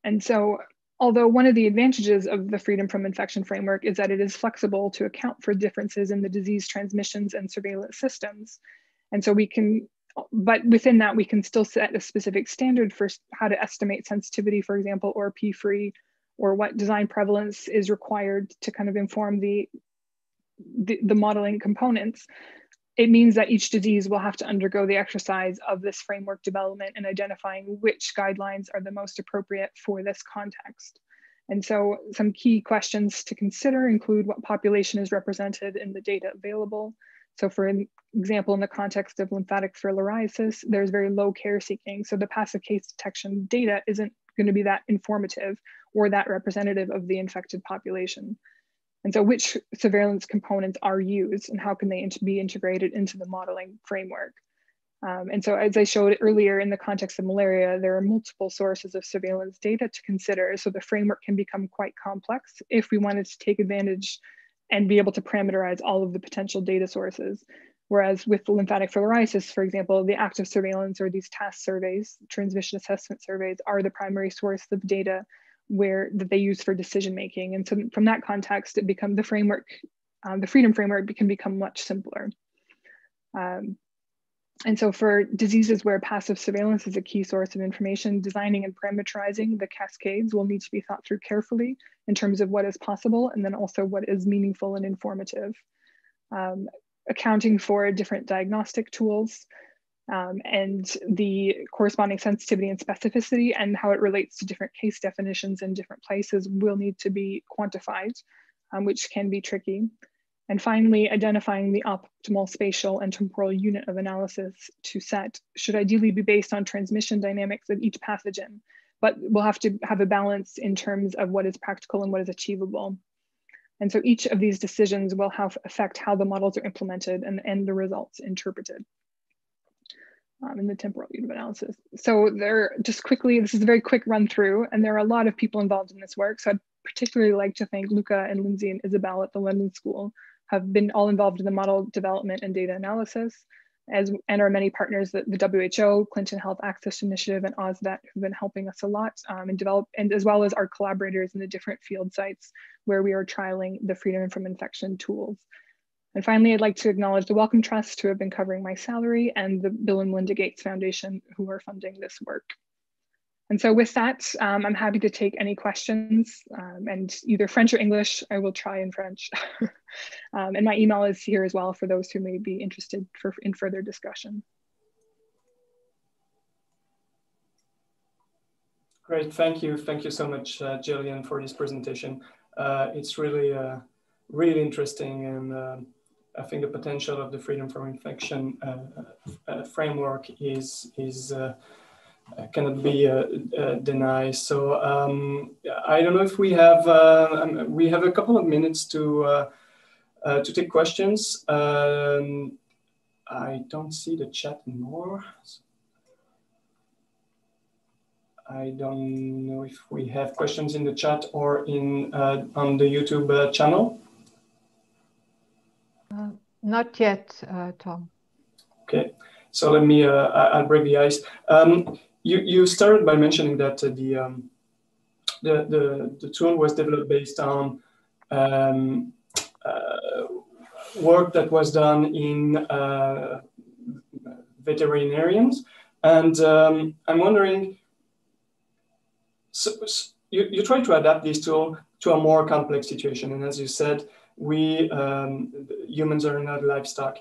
S2: And so, although one of the advantages of the freedom from infection framework is that it is flexible to account for differences in the disease transmissions and surveillance systems. And so but within that, we can still set a specific standard for how to estimate sensitivity, for example, or P-free, or what design prevalence is required to kind of inform the modeling components. It means that each disease will have to undergo the exercise of this framework development and identifying which guidelines are the most appropriate for this context. And so some key questions to consider include what population is represented in the data available. So for example, in the context of lymphatic filariasis, there's very low care seeking. So the passive case detection data isn't going to be that informative or that representative of the infected population. And so which surveillance components are used and how can they be integrated into the modeling framework? And so as I showed earlier in the context of malaria, there are multiple sources of surveillance data to consider. So the framework can become quite complex if we wanted to take advantage and be able to parameterize all of the potential data sources. Whereas with lymphatic filariasis, for example, the active surveillance or these task surveys, transmission assessment surveys, are the primary source of data that they use for decision making. And so from that context, it becomes the framework, the freedom framework can become much simpler. And so for diseases where passive surveillance is a key source of information, designing and parameterizing the cascades will need to be thought through carefully in terms of what is possible and then also what is meaningful and informative. Accounting for different diagnostic tools and the corresponding sensitivity and specificity and how it relates to different case definitions in different places will need to be quantified, which can be tricky. And finally, identifying the optimal spatial and temporal unit of analysis to set should ideally be based on transmission dynamics of each pathogen, but we'll have to have a balance in terms of what is practical and what is achievable. And so each of these decisions will affect how the models are implemented and the results interpreted in the temporal unit of analysis. So just quickly, this is a very quick run through, and there are a lot of people involved in this work. So I'd particularly like to thank Luca and Lindsay and Isabel at the London School, have been all involved in the model development and data analysis, and our many partners, the WHO, Clinton Health Access Initiative, and OSDAT, who've been helping us a lot and as well as our collaborators in the different field sites where we are trialing the freedom from infection tools. And finally, I'd like to acknowledge the Wellcome Trust, who have been covering my salary, and the Bill and Melinda Gates Foundation, who are funding this work. And so with that, I'm happy to take any questions, and either French or English. I will try in French. And my email is here as well for those who may be interested in further discussion.
S1: Great, thank you. Thank you so much, Gillian, for this presentation. It's really, really interesting, and I think the potential of the freedom from infection framework cannot be denied. So I don't know if we have a couple of minutes to take questions. I don't see the chat anymore. I don't know if we have questions in the chat or in on the YouTube channel.
S3: Not yet, Tom.
S1: Okay, so let me, I'll break the ice. You started by mentioning that the tool was developed based on work that was done in veterinarians, and I'm wondering, so you try to adapt this tool to a more complex situation, and as you said, we humans are not livestock.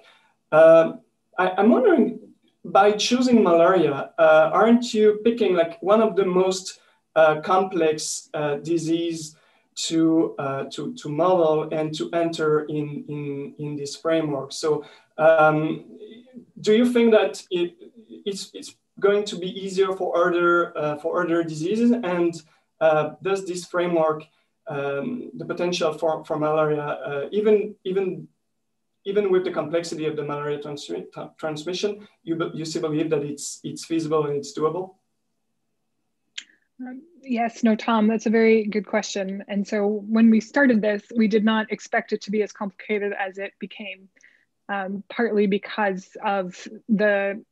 S1: I'm wondering, by choosing malaria, aren't you picking like one of the most complex disease to model and to enter in this framework? So do you think that it's going to be easier for other diseases, and does this framework the potential for malaria, even with the complexity of the malaria transmission, you still believe that it's feasible and it's doable?
S2: Yes, no, Tom, that's a very good question. And so when we started this, we did not expect it to be as complicated as it became, partly because of the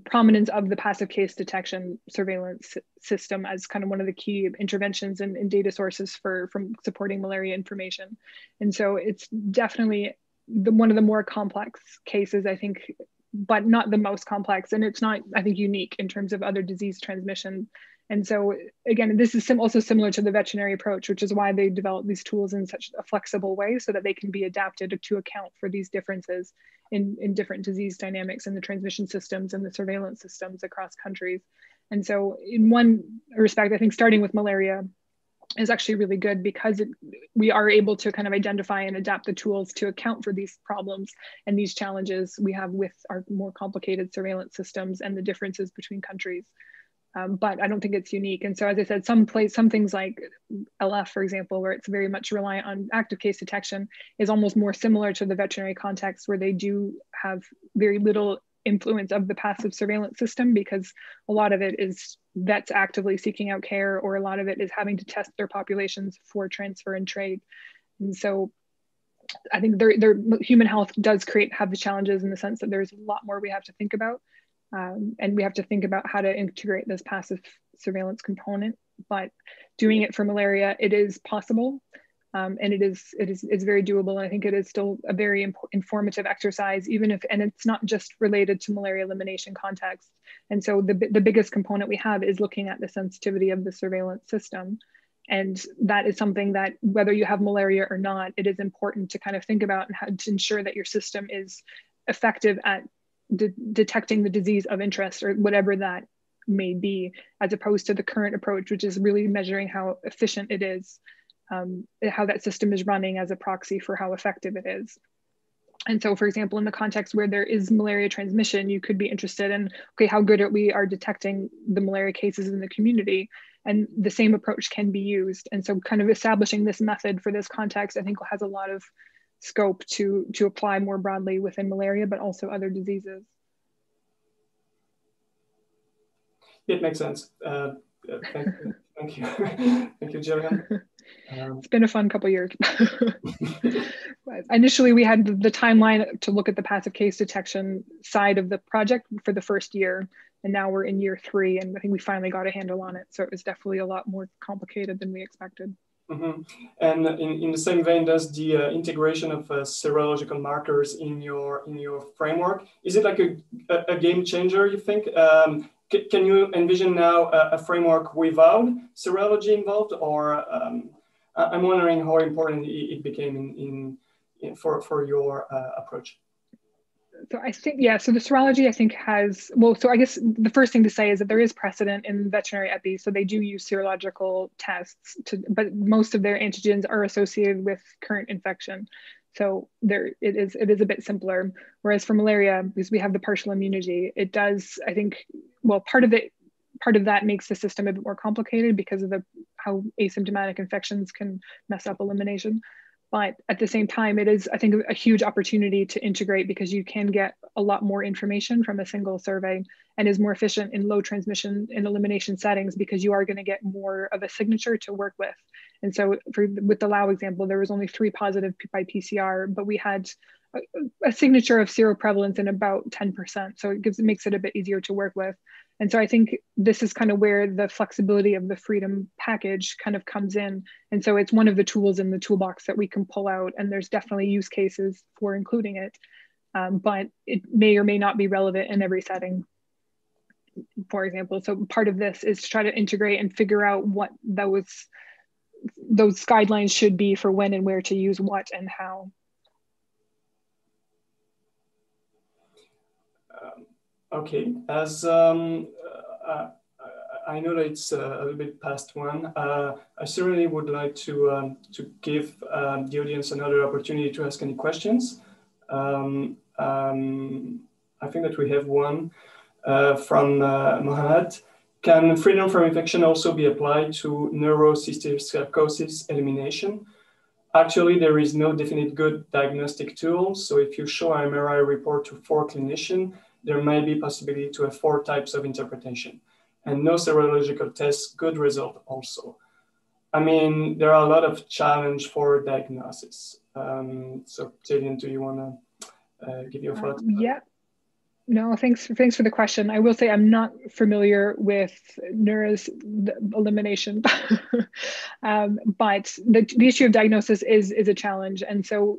S2: prominence of the passive case detection surveillance system as kind of one of the key interventions and data sources from supporting malaria information. And so it's definitely one of the more complex cases, I think, but not the most complex. And it's not, I think, unique in terms of other disease transmission. And so again, this is also similar to the veterinary approach, which is why they develop these tools in such a flexible way so that they can be adapted to account for these differences in different disease dynamics and the transmission systems and the surveillance systems across countries. And so in one respect, I think starting with malaria is actually really good because we are able to kind of identify and adapt the tools to account for these problems and these challenges we have with our more complicated surveillance systems and the differences between countries. But I don't think it's unique. And so, as I said, some things like LF, for example, where it's very much reliant on active case detection, is almost more similar to the veterinary context, where they do have very little influence of the passive surveillance system, because a lot of it is vets actively seeking out care, or a lot of it is having to test their populations for transfer and trade. And so I think human health does have the challenges in the sense that there's a lot more we have to think about. And we have to think about how to integrate this passive surveillance component, but doing it for malaria, it is possible. And it's very doable. And I think it is still a very informative exercise, and it's not just related to malaria elimination context. And so the biggest component we have is looking at the sensitivity of the surveillance system. And that is something that, whether you have malaria or not, it is important to kind of think about and how to ensure that your system is effective at detecting the disease of interest, or whatever that may be, as opposed to the current approach, which is really measuring how efficient it is how that system is running as a proxy for how effective it is. And so, for example, in the context where there is malaria transmission, you could be interested in, okay, how good we are detecting the malaria cases in the community, and the same approach can be used. And so kind of establishing this method for this context, I think has a lot of scope to apply more broadly within malaria, but also other diseases.
S1: It makes sense. Thank you. Thank you, Gillian.
S2: It's been a fun couple of years. Initially, we had the timeline to look at the passive case detection side of the project for the first year, and now we're in year 3, and I think we finally got a handle on it. So it was definitely a lot more complicated than we expected.
S1: Mm-hmm. And in the same vein, does the integration of serological markers in your framework, is it like a game changer, you think? Can you envision now a framework without serology involved, or I'm wondering how important it became for your approach.
S2: So I think, yeah, so the serology I think has, well, so I guess the first thing to say is that there is precedent in veterinary epi, so they do use serological tests, but most of their antigens are associated with current infection. So it is a bit simpler. Whereas for malaria, because we have the partial immunity, it does, I think, well, part of that makes the system a bit more complicated because of how asymptomatic infections can mess up elimination. But at the same time, it is, I think, a huge opportunity to integrate because you can get a lot more information from a single survey and is more efficient in low transmission and elimination settings because you are going to get more of a signature to work with. And so with the Lao example, there was only 3 positive by PCR, but we had a signature of seroprevalence in about 10%. So it makes it a bit easier to work with. And so I think this is kind of where the flexibility of the Freedom package kind of comes in. And so it's one of the tools in the toolbox that we can pull out, and there's definitely use cases for including it, but it may or may not be relevant in every setting, for example. So part of this is to try to integrate and figure out what those guidelines should be for when and where to use what and how.
S1: Okay, as I know that it's a little bit past 1. I certainly would like to give the audience another opportunity to ask any questions. I think that we have one from Mohammed. Can freedom from infection also be applied to neurocysticercosis elimination? Actually, there is no definite good diagnostic tool. So if you show an MRI report to 4 clinicians, there may be possibility to have 4 types of interpretation. And no serological tests, good result also. I mean, there are a lot of challenge for diagnosis. So Gillian, do you want to give your thoughts?
S2: Yeah. No, thanks for the question. I will say I'm not familiar with NERS elimination, but the issue of diagnosis is a challenge. And so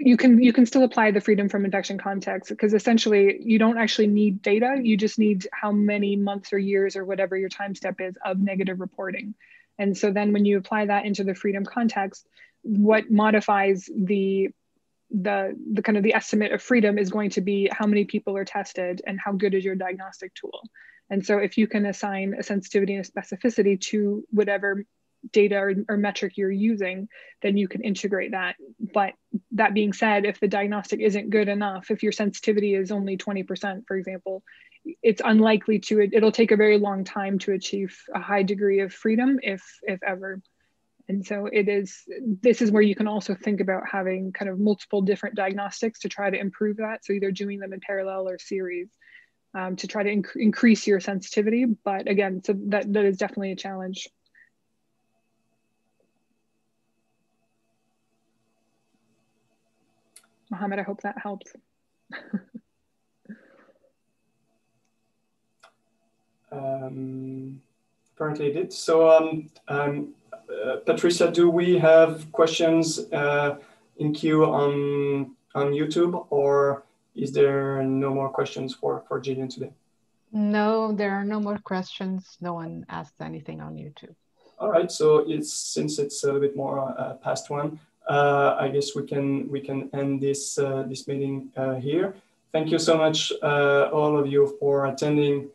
S2: you can still apply the freedom from infection context because essentially you don't actually need data. You just need how many months or years or whatever your time step is of negative reporting. And so then when you apply that into the freedom context, what modifies the kind of the estimate of freedom is going to be how many people are tested and how good is your diagnostic tool. And so if you can assign a sensitivity and a specificity to whatever data or metric you're using, then you can integrate that. But that being said, if the diagnostic isn't good enough, if your sensitivity is only 20%, for example, it's unlikely it'll take a very long time to achieve a high degree of freedom, if ever. And so this is where you can also think about having kind of multiple different diagnostics to try to improve that. So either doing them in parallel or series to try to increase your sensitivity. But again, so that is definitely a challenge. Mohammed, I hope that helps.
S1: Apparently it did. So Patricia, do we have questions in queue on YouTube, or is there no more questions for Gillian today?
S3: No, there are no more questions. No one asked anything on YouTube.
S1: All right, so since it's a little bit more past 1, I guess we can end this meeting here. Thank you so much, all of you, for attending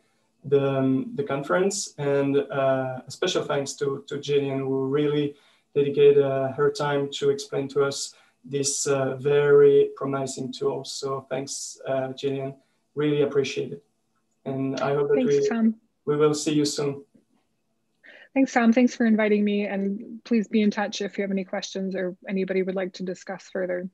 S1: the conference, and a special thanks to Gillian, who really dedicated her time to explain to us this very promising tool. So thanks, Gillian, really appreciate it. And I hope that we will see you soon.
S2: Thanks, Tom. Thanks for inviting me, and please be in touch if you have any questions or anybody would like to discuss further.